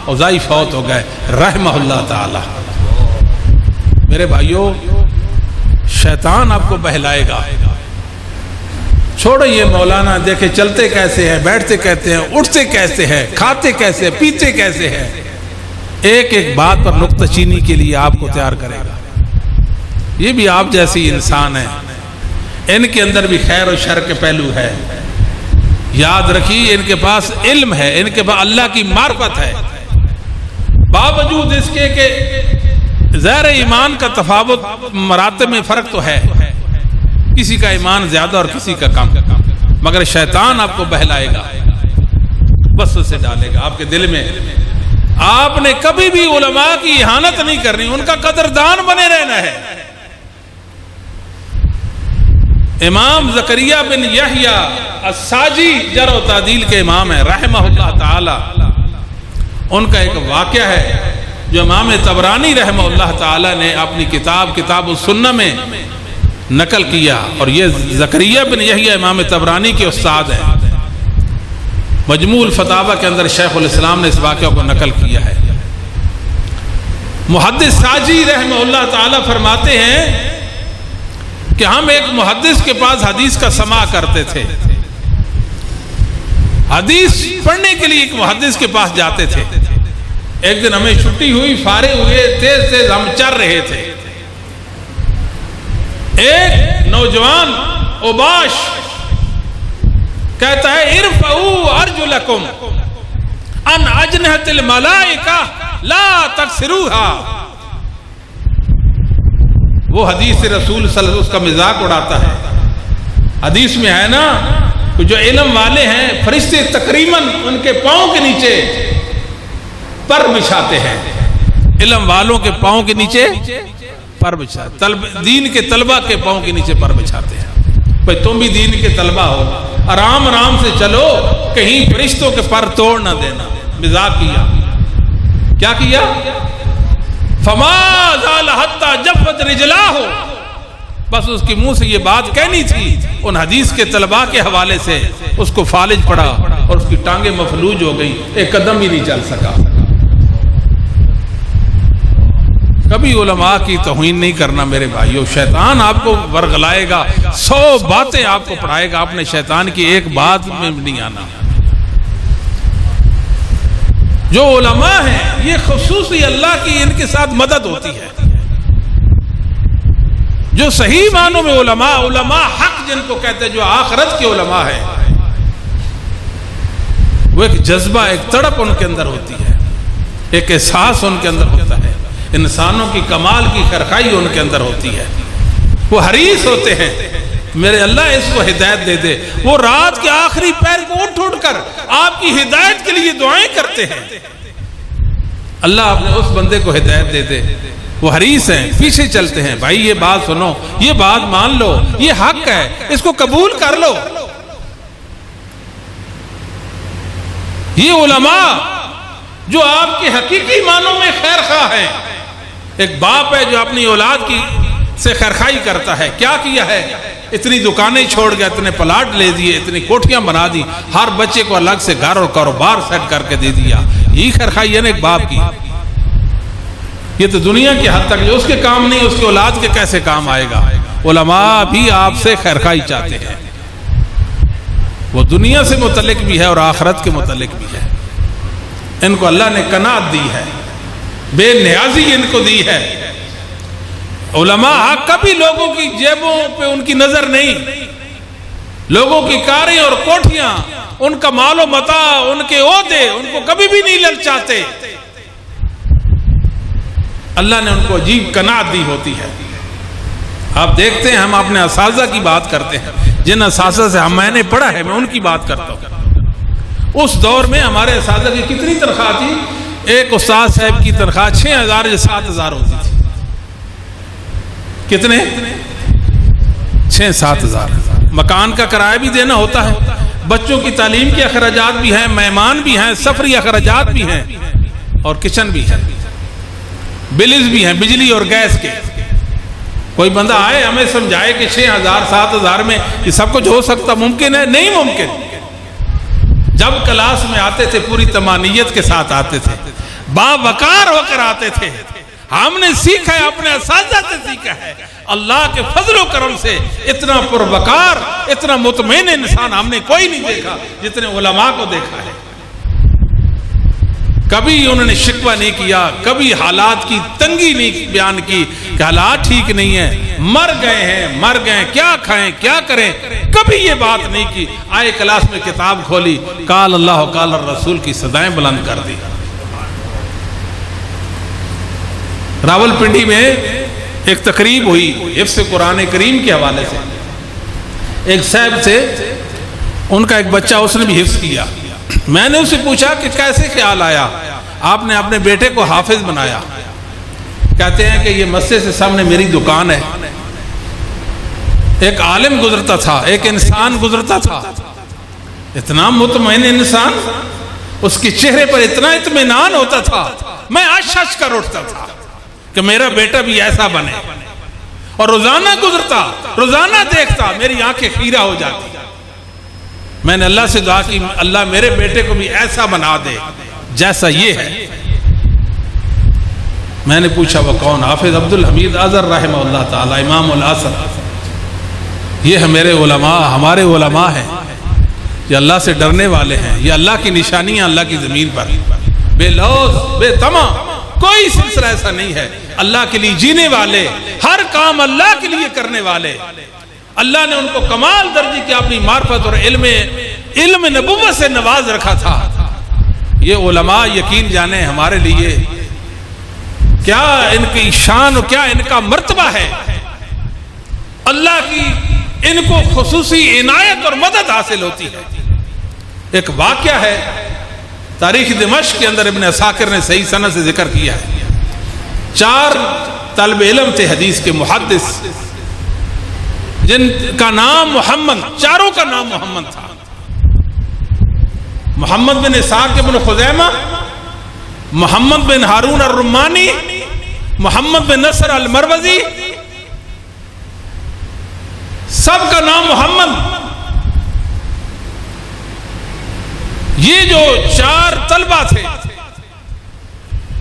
S3: اوزائی فوت ہو گئے رحمہ اللہ تعالی۔ میرے بھائیوں، شیطان آپ کو بہلائے گا۔ چھوڑو یہ مولانا دیکھے چلتے کیسے ہیں، بیٹھتے کہتے ہیں، اٹھتے کیسے ہیں، کھاتے کیسے ہیں، پیتے کیسے ہیں۔ ایک ایک بات پر نقطہ چینی کے لیے آپ کو تیار کرے گا۔ یہ بھی آپ جیسی انسان ہیں، ان کے اندر بھی خیر و شر کے پہلو ہے۔ یاد رکھیے ان کے پاس علم ہے، ان کے پاس اللہ کی معرفت ہے، باوجود اس کے کہ زہر ایمان کا تفاوت مراتب میں فرق تو ہے، کسی کا ایمان زیادہ اور کسی کا کم، مگر شیطان آپ کو بہلائے گا، بس اسے ڈالے گا آپ کے دل میں۔ آپ نے کبھی بھی علماء کی اہانت نہیں کرنی، ان کا قدردان بنے رہنا ہے۔ امام زکریہ بن یحییٰ الساجی جرح و تعدیل کے امام ہیں رحمہ اللہ تعالی، ان کا ایک واقعہ ہے جو امام طبرانی رحمہ اللہ تعالی نے اپنی کتاب السنہ میں نقل کیا، اور یہ زکریہ بن یحییٰ امام طبرانی کے استاد ہیں۔ مجموع الفتاوی کے اندر شیخ الاسلام نے اس واقعہ کو نقل کیا ہے۔ محدث ساجی رحمہ اللہ تعالی فرماتے ہیں کہ ہم ایک محدث کے پاس حدیث کا سماع کرتے تھے، حدیث پڑھنے کے لیے ایک محدث کے پاس جاتے تھے۔ ایک دن ہمیں چھٹی ہوئی، فارغ ہوئے، تیز ہم چل رہے تھے، ایک نوجوان اوباش کہتا ہے ارفعوا ارجلکم ان اجنحۃ الملائکہ لا تکسروها۔ وہ حدیث رسول صلی اللہ علیہ وسلم اس کا مذاق اڑاتا ہے۔ حدیث میں ہے نا جو علم والے ہیں فرشتے تقریباً ان کے پاؤں کے نیچے پر بچھاتے ہیں، علم والوں کے پاؤں کے نیچے پر بچھاتے، دین کے طلبہ کے پاؤں کے نیچے پر بچھاتے ہیں۔ بھئی تم بھی دین کے طلبہ ہو، آرام آرام سے چلو، کہیں فرشتوں کے پر توڑ نہ دینا۔ مذاق کیا، کیا کیا؟ فما زال حتی جفت رجلاہ، بس اس کی منہ سے یہ بات کہنی تھی، ان حدیث کے طلباء کے حوالے سے اس کو فالج پڑا اور اس کی ٹانگیں مفلوج ہو گئی، ایک قدم ہی نہیں چل سکا۔ کبھی علماء کی توہین نہیں کرنا میرے بھائیو، شیطان آپ کو ورغلائے گا، 100 باتیں آپ کو پڑھائے گا، آپ نے شیطان کی ایک بات میں نہیں آنا۔ جو علماء ہیں یہ خصوصی اللہ کی ان کے ساتھ مدد ہوتی ہے۔ جو صحیح معنوں میں علماء حق جن کو کہتے ہیں، جو آخرت کے علماء ہیں، وہ ایک جذبہ، ایک تڑپ ان کے اندر ہوتی ہے، ایک احساس ان کے اندر ہوتا ہے، انسانوں کی کمال کی خرخائی ان کے اندر ہوتی ہے، وہ حریص ہوتے ہیں میرے اللہ اس کو ہدایت دے دے۔ وہ رات کے آخری پہر کو اٹھ کر آپ کی ہدایت کے لیے دعائیں کرتے ہیں، اللہ آپ نے اس بندے کو ہدایت دے دے۔ وہ حریص ہیں، پیچھے چلتے ہیں، بھائی یہ بات سنو، یہ بات مان لو، یہ حق ہے، اس کو قبول کر لو۔ یہ علماء جو آپ کے حقیقی معنوں میں خیر خواہ ہیں۔ ایک باپ ہے جو اپنی اولاد کی سے خیرخواہی کرتا ہے، کیا کیا ہے؟ اتنی دکانیں چھوڑ گیا، اتنے پلاٹ لے دیے، اتنی کوٹھیاں بنا دی، ہر بچے کو الگ سے گھر اور کاروبار سیٹ کر کے دے دیا۔ یہی خیرخواہی ہے نا ایک باپ کی۔ یہ تو دنیا کی حد تک جو اس کے کام نہیں، اس کے اولاد کے کیسے کام آئے گا؟ علماء بھی آپ سے خیرخواہی چاہتے ہیں، وہ دنیا سے متعلق بھی ہے اور آخرت کے متعلق بھی ہے۔ ان کو اللہ نے قناعت دی ہے، بے نیازی ان کو دی ہے۔ علماء کبھی لوگوں کی جیبوں پہ ان کی نظر نہیں، لوگوں کی کاریں اور کوٹھیاں، ان کا مال و متاع، ان کے عہدے ان کو کبھی بھی نہیں للچاتے۔ اللہ نے ان کو عجیب قناعت دی ہوتی ہے۔ آپ دیکھتے ہیں، ہم اپنے اساتذہ کی بات کرتے ہیں، جن اساتذہ سے میں نے پڑھا ہے، میں ان کی بات کرتا ہوں۔ اس دور میں ہمارے اساتذہ کی کتنی تنخواہ تھی؟ ایک استاد صاحب کی تنخواہ 6,000 یا 7,000 ہوتی تھی۔ کتنے؟ 6-7,000۔ مکان کا کرایہ بھی دینا ہوتا ہے، بچوں کی تعلیم کے اخراجات بھی ہیں، مہمان بھی ہیں، سفری اخراجات بھی ہیں، اور کچن بھی ہے، بلز بھی ہیں بجلی اور گیس کے۔ کوئی بندہ آئے ہمیں سمجھائے کہ 6,000-7,000 میں یہ سب کچھ ہو سکتا، ممکن ہے؟ نہیں ممکن۔ جب کلاس میں آتے تھے پوری تمانیت کے ساتھ آتے تھے، باوقار ہو کر آتے تھے۔ ہم نے سیکھا ہے، اپنے اساتذہ سے سیکھا ہے، اللہ کے فضل و کرم سے اتنا پروقار، اتنا مطمئن انسان ہم نے کوئی نہیں دیکھا جتنے علماء کو دیکھا ہے۔ کبھی انہوں نے شکوہ نہیں کیا، کبھی حالات کی تنگی نہیں بیان کی کہ حالات ٹھیک نہیں ہیں، مر گئے، کیا کھائیں کیا کریں، کبھی یہ بات نہیں کی۔ آئے کلاس میں کتاب کھولی، قال اللہ قال الرسول کی صدائیں بلند کر دی۔ راول پنڈی میں ایک تقریب ہوئی حفظ قرآن کریم کے حوالے سے، ایک صاحب سے ان کا ایک بچہ اس نے بھی حفظ کیا۔ میں نے اسے پوچھا کہ کیسے خیال آیا آپ نے اپنے بیٹے کو حافظ بنایا؟ کہتے ہیں کہ یہ مسجد سے سامنے میری دکان ہے، ایک عالم گزرتا تھا، ایک انسان گزرتا تھا، اتنا مطمئن انسان، اس کے چہرے پر اتنا اطمینان ہوتا تھا، میں آش کر اٹھتا تھا کہ میرا بیٹا بھی ایسا بنے، اور روزانہ گزرتا، روزانہ دیکھتا، میری آنکھیں خیرہ ہو جاتی۔ میں نے اللہ سے دعا کی اللہ میرے بیٹے کو بھی ایسا بنا دے جیسا یہ ہے۔ میں نے پوچھا وہ کون؟ حافظ عبدالحمید اظہر رحمہ اللہ تعالی، امام العصر۔ یہ میرے علماء، ہمارے علماء ہیں، یہ اللہ سے ڈرنے والے ہیں، یہ اللہ کی نشانیاں اللہ کی زمین پر، بے لوز بے طمع، کوئی سلسلہ ایسا نہیں ہے، اللہ کے لیے جینے والے، ہر کام اللہ کے لیے کرنے والے۔ اللہ نے ان کو کمال درجے کی اپنی معرفت اور علم نبوت سے نواز رکھا تھا۔ یہ علماء یقین جانے ہمارے لیے کیا ان کی شان اور کیا ان کا مرتبہ ہے، اللہ کی ان کو خصوصی عنایت اور مدد حاصل ہوتی ہے۔ ایک واقعہ ہے تاریخ دمشق کے اندر، ابن عساکر نے صحیح سند سے ذکر کیا ہے، 4 طالب علم تھے حدیث کے محدث، جن کا نام محمد، چاروں کا نام محمد تھا، محمد بن اسحاق بن خزیمہ، محمد بن ہارون الرمانی، محمد بن نصر المروزی، سب کا نام محمد۔ یہ جو 4 طلبہ تھے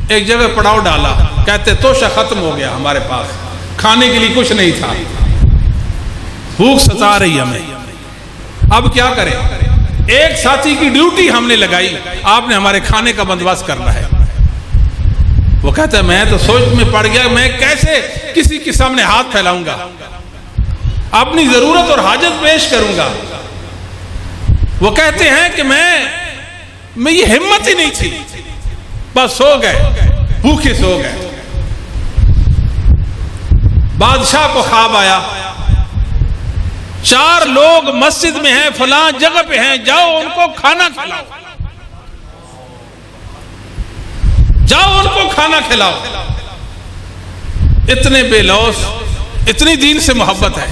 S3: ایک جگہ پڑاؤ ڈالا، کہتے توشہ ختم ہو گیا، ہمارے پاس کھانے کے لیے کچھ نہیں تھا، بھوک ستا رہی ہمیں، اب کیا کریں؟ ایک ساتھی کی ڈیوٹی ہم نے لگائی، آپ نے ہمارے کھانے کا بندوبست کرنا ہے۔ وہ کہتا ہے میں تو سوچ میں پڑ گیا، میں کیسے کسی کے سامنے ہاتھ پھیلاؤں گا، اپنی ضرورت اور حاجت پیش کروں گا۔ وہ کہتے ہیں کہ میں یہ ہمت ہی نہیں تھی، بس سو گئے، بھوکے سو گئے۔ بادشاہ کو خواب آیا، 4 لوگ مسجد میں ہیں، فلاں جگہ پہ ہیں، جاؤ ان کو کھانا کھلاؤ، جاؤ ان کو کھانا کھلاؤ۔ اتنے بے لوث، اتنی دین سے محبت ہے۔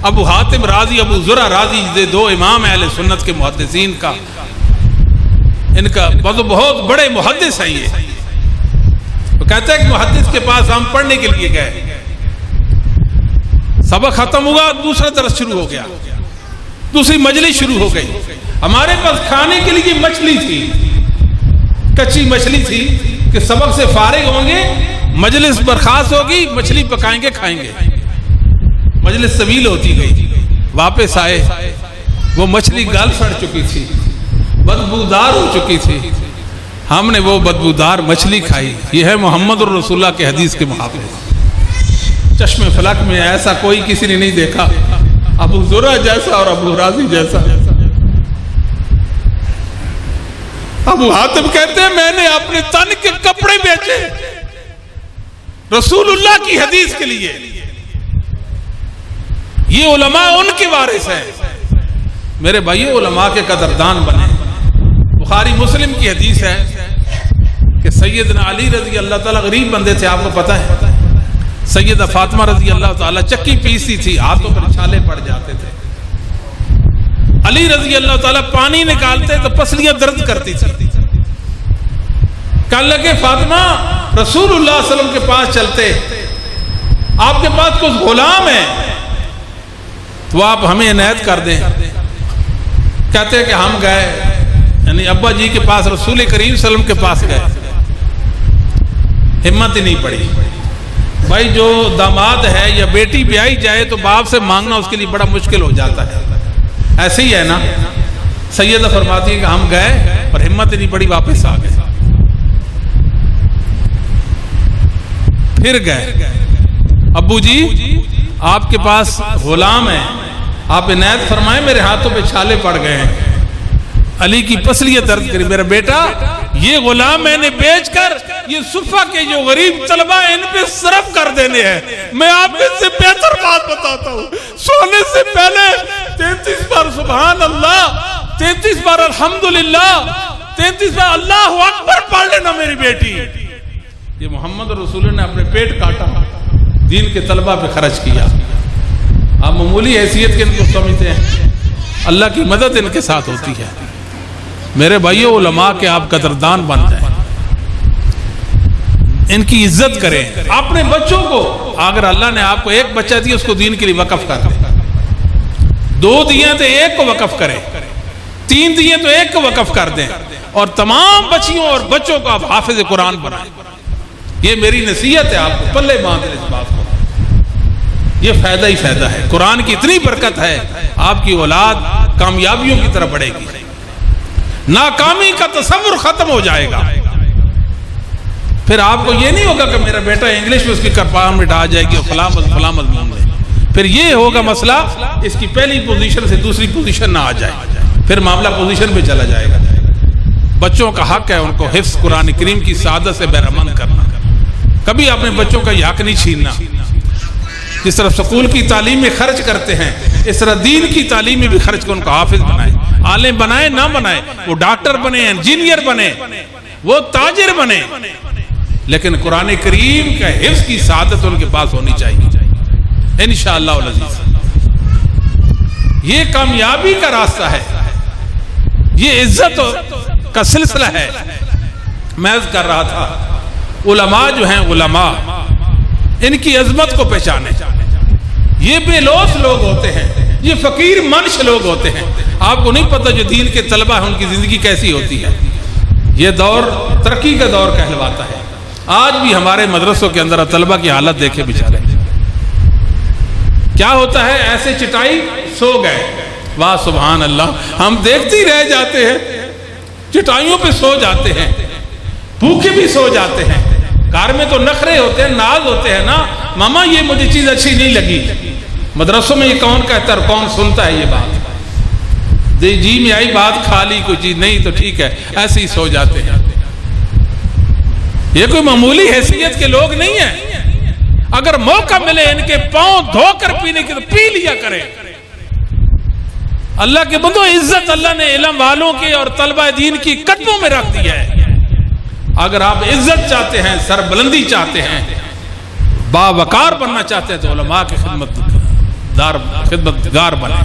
S3: ابو حاتم رازی، ابو زرع رازی، یہ 2 امام اہل سنت کے محدثین کا، ان کا بہت بڑے محدث ہیں۔ یہ وہ کہتے ہیں کہ محدث کے پاس ہم پڑھنے کے لیے گئے، سبق ختم ہوا، دوسرا درس شروع ہو گیا، دوسری مجلس شروع ہو گئی۔ ہمارے پاس کھانے کے لیے مچھلی تھی، کچی مچھلی تھی کہ سبق سے فارغ ہوں گے، مجلس برخاست ہوگی، مچھلی پکائیں گے کھائیں گے۔ مجلس طویل ہوتی گئی، واپس آئے، وہ مچھلی گل سڑ چکی تھی، بدبودار ہو چکی تھی، ہم نے وہ بدبودار مچھلی کھائی۔ یہ ہے محمد الرسول اللہ کے حدیث کے محافظ۔ چشم فلک میں ایسا کوئی کسی نے نہیں دیکھا، ابو زرع جیسا اور ابو رازی جیسا۔ ابو حاتم کہتے ہیں میں نے اپنے تن کے کپڑے بیچے رسول اللہ کی حدیث کے لیے۔ یہ علماء ان کے وارث ہیں۔ میرے بھائی علماء کے قدردان بنے۔ بخاری مسلم کی حدیث ہے کہ سیدنا علی رضی اللہ تعالیٰ غریب بندے تھے، آپ کو پتہ ہے، سیدہ فاطمہ رضی اللہ تعالیٰ چکی پیسی تھی، ہاتھوں پر چھالے پڑ جاتے تھے، علی رضی اللہ تعالیٰ پانی نکالتے تو پسلیاں درد کرتی تھی۔ کہنے لگے فاطمہ رسول اللہ صلی اللہ علیہ وسلم کے پاس چلتے، آپ کے پاس کچھ غلام ہے تو آپ ہمیں عنایت کر دیں۔ کہتے ہیں کہ ہم گئے، یعنی ابا جی کے پاس، رسول کریم صلی اللہ علیہ وسلم کے پاس گئے، ہمت ہی نہیں پڑی۔ بھائی جو داماد ہے یا بیٹی بیائی جائے تو باپ سے مانگنا اس کے لیے بڑا مشکل ہو جاتا ہے، ایسے ہی ہے نا۔ سیدہ فرماتی ہے کہ ہم گئے اور ہمت ہی نہیں پڑی، واپس آ گئے۔ پھر گئے، ابو جی آپ کے پاس غلام ہے، آپ عنایت فرمائیں میرے ہاتھوں پہ چھالے پڑ گئے ہیں۔ علی کی پسلیاں درد کری، میرا بیٹا یہ غلام میں نے بیچ کر یہ صفحہ کے جو غریب طلبہ ہیں ان پہ صرف کر دینے ہیں۔ میں آپ سے بہتر بات بتاتا ہوں، سونے سے پہلے 33 بار سبحان اللہ، 33 بار الحمدللہ، 33 بار اللہ اکبر پڑھ لینا میری بیٹی۔ یہ محمد رسول نے اپنے پیٹ کاٹا، دین کے طلبہ پہ خرچ کیا۔ آپ معمولی حیثیت کے ان کو سمجھتے ہیں، اللہ کی مدد ان کے ساتھ ہوتی ہے۔ میرے بھائیو علماء کے آپ قدردان بن جائیں، ان کی عزت کریں۔ اپنے بچوں کو اگر اللہ نے آپ کو ایک بچہ دیا اس کو دین کے لیے وقف کر دیں، 2 دیے تو ایک کو وقف کریں، 3 دیے تو ایک کو وقف کر دیں، اور تمام بچیوں اور بچوں کو آپ حافظ قرآن بنائیں۔ یہ میری نصیحت ہے آپ کو، پلے باندھ لیں اس بات کو، یہ فائدہ ہی فائدہ ہے۔ قرآن کی اتنی برکت ہے، آپ کی اولاد کامیابیوں کی طرف بڑھے گی، ناکامی کا تصور ختم ہو جائے گا۔ پھر آپ کو یہ نہیں ہوگا کہ میرا بیٹا انگلش میں اس کی کرپارمنٹ آ جائے گی اور فلاں مضمون میں، پھر یہ ہوگا مسئلہ اس کی پہلی پوزیشن سے دوسری پوزیشن نہ آ جائے، پھر معاملہ پوزیشن پہ چلا جائے گا۔ بچوں کا حق ہے ان کو حفظ قرآن کریم کی سعادت سے بہرمند کرنا، کبھی اپنے بچوں کا یہ حق نہیں چھیننا۔ جس طرح سکول کی تعلیم میں خرچ کرتے ہیں اس طرح دین کی تعلیم میں بھی خرچ کر ان کو حافظ بنائیں، عالم بنائیں نہ بنائیں، وہ ڈاکٹر بنے، انجینئر بنے، وہ تاجر بنے، لیکن قرآن کریم کا حفظ کی سعادت ان کے پاس ہونی چاہیے انشاءاللہ العزیز۔ یہ کامیابی کا راستہ ہے، یہ عزت کا سلسلہ ہے۔ میں عرض کر رہا تھا علماء جو ہیں، علماء ان کی عظمت کو پہچانے۔ یہ بے لوث لوگ ہوتے ہیں، یہ فقیر منش لوگ ہوتے ہیں، آپ کو نہیں پتہ جو دین کے طلبہ ہیں ان کی زندگی کیسی ہوتی ہے۔ یہ دور ترقی کا دور کہلواتا ہے۔ آج بھی ہمارے مدرسوں کے اندر طلبہ کی حالت دیکھے بیچارے، کیا ہوتا ہے، ایسے چٹائی سو گئے، واہ سبحان اللہ، ہم دیکھتے ہی رہ جاتے ہیں، چٹائیوں پہ سو جاتے ہیں، بھوکے بھی سو جاتے ہیں۔ گھر میں تو نخرے ہوتے ہیں، ناز ہوتے ہیں نا، ماما یہ مجھے چیز اچھی نہیں لگی۔ مدرسوں میں یہ کون کہتا ہے، کون سنتا ہے یہ بات؟ جی میں آئی بات، کھا لی کوئی چیز نہیں تو ٹھیک ہے، ایسے ہی سو جاتے ہیں۔ یہ کوئی معمولی حیثیت کے لوگ نہیں ہیں، اگر موقع ملے ان کے پاؤں دھو کر پینے کی تو پی لیا کریں۔ اللہ کے بندو، عزت اللہ نے علم والوں کے اور طلبہ دین کی قدموں میں رکھ دی ہے۔ اگر آپ عزت چاہتے ہیں، سربلندی چاہتے ہیں، باوقار بننا چاہتے ہیں تو علماء کی خدمتگار بنیں۔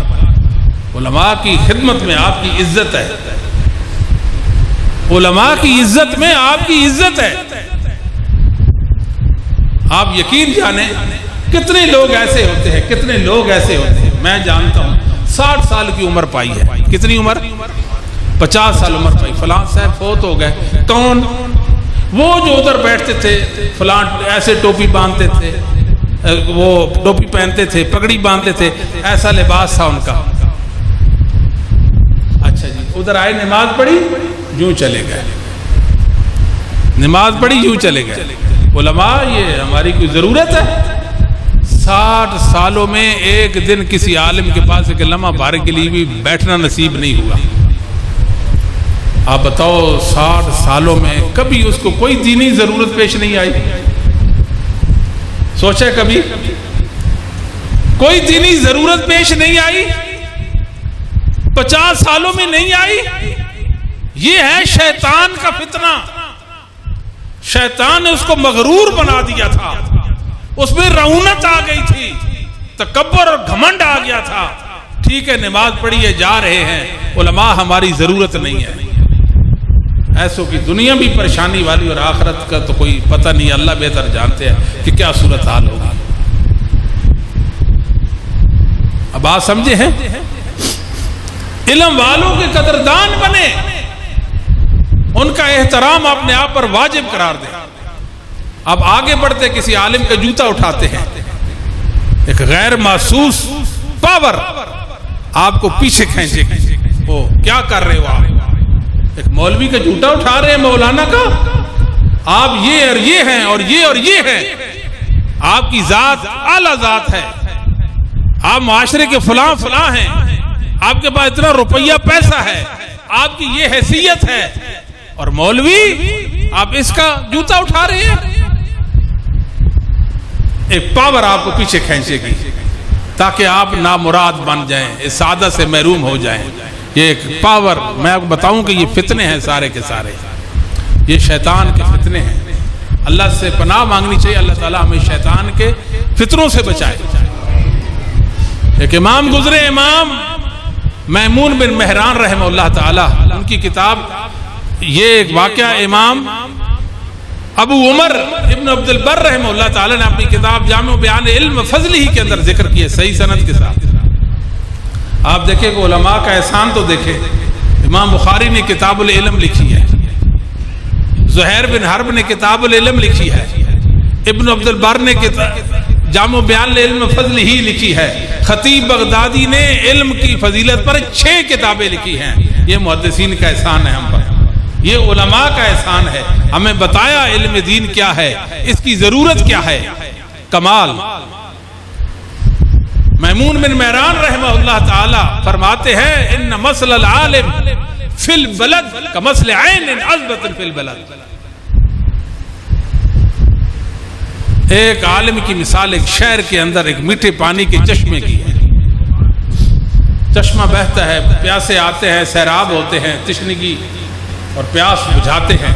S3: علماء کی خدمت میں آپ کی عزت ہے، علماء کی عزت میں آپ کی عزت ہے۔ آپ یقین جانیں کتنے لوگ ایسے ہوتے ہیں، کتنے لوگ ایسے ہوتے ہیں، میں جانتا ہوں 60 سال کی عمر پائی ہے، کتنی عمر؟ 50 سال عمر پائی، فلاں صاحب فوت ہو گئے۔ کون؟ وہ جو ادھر بیٹھتے تھے، فلاں ایسے ٹوپی باندھتے تھے، وہ ٹوپی پہنتے تھے، پگڑی باندھتے تھے، ایسا لباس تھا ان کا۔ اچھا جی، ادھر آئے، نماز پڑھی، یوں چلے گئے، نماز پڑھی یوں چلے گئے۔ علماء یہ ہماری کوئی ضرورت ہے؟ 60 سالوں میں ایک دن کسی عالم کے پاس ایک لمحہ بھر کے لیے بھی بیٹھنا نصیب نہیں ہوا۔ آپ بتاؤ 60 سالوں میں کبھی اس کو کوئی دینی ضرورت پیش نہیں آئی؟ سوچا کبھی کوئی دینی ضرورت پیش نہیں آئی؟ 50 سالوں میں نہیں آئی؟ یہ ہے شیطان کا فتنہ۔ شیطان نے اس کو مغرور بنا دیا تھا، اس میں رعونت آ گئی تھی، تکبر اور گھمنڈ آ گیا تھا۔ ٹھیک ہے نماز پڑھیے، جا رہے ہیں، علماء ہماری ضرورت نہیں ہے۔ ایسوں کی دنیا بھی پریشانی والی اور آخرت کا تو کوئی پتہ نہیں، اللہ بہتر جانتے ہیں کہ کیا صورتحال ہوگی۔ اب بات سمجھے ہیں؟ علم والوں کے قدردان بنے، ان کا احترام اپنے آپ پر واجب قرار دیں۔ اب آگے بڑھتے کسی عالم کا جوتا اٹھاتے ہیں، ایک غیر محسوس پاور آپ کو پیچھے کھینچے گی۔ وہ کیا کر رہے ہو آپ؟ ایک مولوی کا جوتا اٹھا رہے ہیں، مولانا کا، آپ یہ اور یہ ہیں اور یہ اور یہ ہیں، آپ کی ذات اعلیٰ ذات ہے، آپ معاشرے کے فلاں فلاں ہیں، آپ کے پاس اتنا روپیہ پیسہ ہے، آپ کی یہ حیثیت ہے، اور مولوی آپ اس کا جوتا اٹھا رہے ہیں۔ ایک پاور آپ کو پیچھے کھینچے گی تاکہ آپ نامراد بن جائیں، اس سعادت سے محروم ہو جائیں۔ یہ ایک پاور، میں آپ کو بتاؤں کہ یہ فتنے ہیں سارے کے سارے، یہ شیطان کے فتنے ہیں۔ اللہ سے پناہ مانگنی چاہیے، اللہ تعالیٰ ہمیں شیطان کے فتنوں سے بچائے۔ ایک امام گزرے، امام میمون بن مہران رحمہ اللہ تعالیٰ، ان کی کتاب، یہ ایک واقعہ امام ابو عمر ابن عبد البر رحمہ اللہ تعالیٰ نے اپنی کتاب جامع بیان علم فضل ہی کے اندر ذکر کیے، صحیح سند کے ساتھ۔ آپ دیکھیں کہ علماء کا احسان تو دیکھیں، امام بخاری نے کتاب العلم لکھی ہے، زہیر بن حرب نے کتاب العلم لکھی ہے، ابن عبد البر نے جامع بیان علم فضل ہی لکھی ہے، خطیب بغدادی نے علم کی فضیلت پر 6 کتابیں لکھی ہیں۔ یہ محدثین کا احسان ہے ہم پر، یہ علماء کا احسان ہے، ہمیں بتایا علم دین کیا ہے، اس کی ضرورت کیا ہے۔ کمال میمون بن مہران رحمہ اللہ تعالی فرماتے ہیں، ان مثل العالم فی البلد کمثل عین عذبۃ فی البلد۔ ایک عالم کی مثال ایک شہر کے اندر ایک میٹھے پانی کے چشمے کی ہے۔ چشمہ بہتا ہے، پیاسے آتے ہیں، سیراب ہوتے ہیں، تشنگی اور پیاس بجھاتے ہیں۔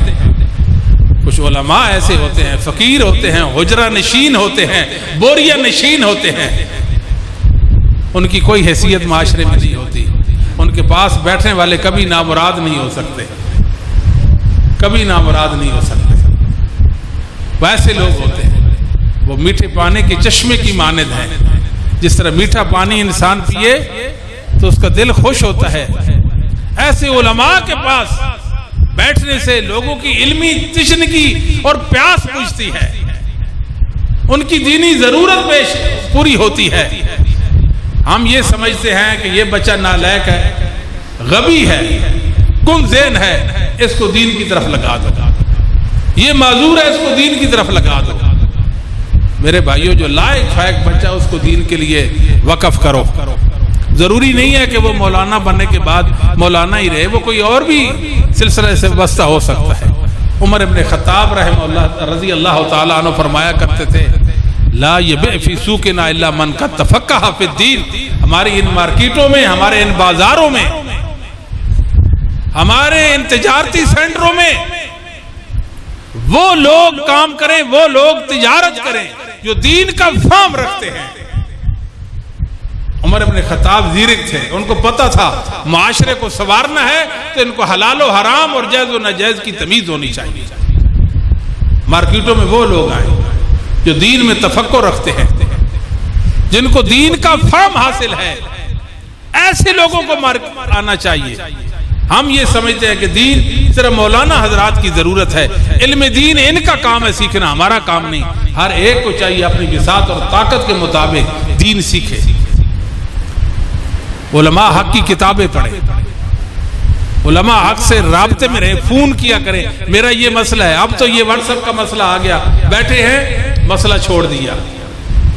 S3: کچھ علماء ایسے ہوتے ہیں، فقیر ہوتے ہیں، حجرہ نشین ہوتے ہیں، بوریہ نشین ہوتے ہیں، ان کی کوئی حیثیت معاشرے میں نہیں ہوتی، ان کے پاس بیٹھنے والے کبھی نامراد نہیں ہو سکتے، کبھی نامراد نہیں ہو سکتے۔ ویسے لوگ ہوتے ہیں، وہ میٹھے پانی کے چشمے کی مانند ہیں۔ جس طرح میٹھا پانی انسان پیے تو اس کا دل خوش ہوتا ہے، ایسے علماء کے پاس بیٹھنے سے لوگوں کی علمی تشنگی اور پیاس بجھتی ہے، ان کی دینی ضرورت پوری ہوتی ہے۔ ہم یہ سمجھتے ہیں کہ یہ بچہ نالائق ہے، غبی ہے، کم ذہن ہے، اس کو دین کی طرف لگا دو، یہ معذور ہے، اس کو دین کی طرف لگا دو۔ میرے بھائیوں، جو لائق فائق بچہ اس کو دین کے لیے وقف کرو۔ ضروری نہیں ہے کہ وہ مولانا بننے کے بعد مولانا ہی رہے، وہ کوئی اور بھی سلسلے سے وابستہ ہو سکتا ہے۔ عمر ابن خطاب رحمہ اللہ رضی اللہ تعالیٰ عنہ فرمایا کرتے تھے، لا یبیع فی سوقنا الا من قد تفقہ فی الدین۔ ہماری ان مارکیٹوں میں، ہمارے ان بازاروں میں، ہمارے ان تجارتی سینٹروں میں وہ لوگ کام کریں، وہ لوگ تجارت کریں جو دین کا فہم رکھتے ہیں۔ عمر ابن خطاب زیرک تھے، ان کو پتہ تھا معاشرے کو سنوارنا ہے تو ان کو حلال و حرام اور جائز و ناجائز کی تمیز ہونی چاہیے۔ مارکیٹوں میں وہ لوگ آئیں جو دین میں تفقہ رکھتے ہیں، جن کو دین کا فہم حاصل ہے، ایسے لوگوں کو آنا چاہیے۔ ہم یہ سمجھتے ہیں کہ دین صرف مولانا حضرات کی ضرورت ہے، علم دین ان کا کام ہے سیکھنا، ہمارا کام نہیں۔ ہر ایک کو چاہیے اپنی بساط اور طاقت کے مطابق دین سیکھے۔ علماء حق کی کتابیں پڑھیں، علماء حق سے رابطے میں رہے، فون کیا کریں، میرا یہ مسئلہ ہے۔ اب تو یہ واٹس ایپ کا مسئلہ آ گیا، بیٹھے ہیں مسئلہ چھوڑ دیا،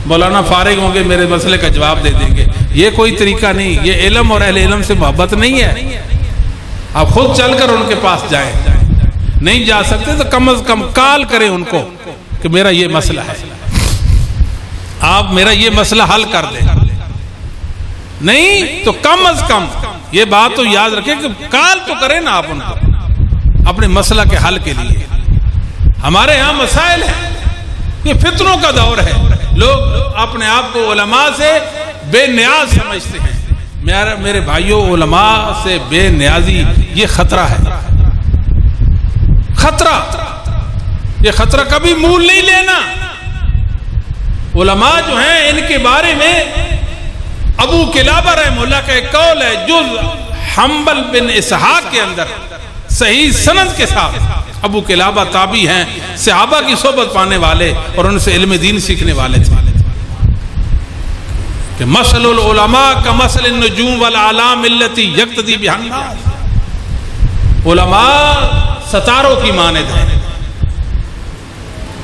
S3: مولانا فارغ ہوں گے میرے مسئلے کا جواب دے دیں گے۔ یہ کوئی طریقہ نہیں، یہ علم اور اہل علم سے محبت نہیں ہے۔ آپ خود چل کر ان کے پاس جائیں، نہیں جا سکتے تو کم از کم کال کریں ان کو کہ میرا یہ مسئلہ ہے، آپ میرا یہ مسئلہ حل کر دیں۔ نہیں تو کم از کم یہ بات تو یاد رکھیں کہ کال تو کریں نا آپ ان کو اپنے مسئلہ کے حل کے لیے۔ ہمارے ہاں مسائل ہیں، یہ فتنوں کا دور ہے، لوگ اپنے آپ کو علماء سے بے نیاز سمجھتے ہیں۔ میرے بھائیوں، علماء سے بے نیازی یہ خطرہ ہے، خطرہ، یہ خطرہ کبھی مول نہیں لینا۔ علماء جو ہیں ان کے بارے میں ابو قلابہ رحمہ اللہ کا ایک قول ہے، جز حنبل بن اسحاق کے اندر صحیح سند کے ساتھ۔ ابو قلابہ تابعی ہیں، صحابہ کی صحبت پانے والے اور ان سے علم دین سیکھنے والے تھے، کہ مثل العلماء کمثل النجوم والاعلام التي یقتدی بها الناس۔ علماء ستاروں کی مانند ہیں،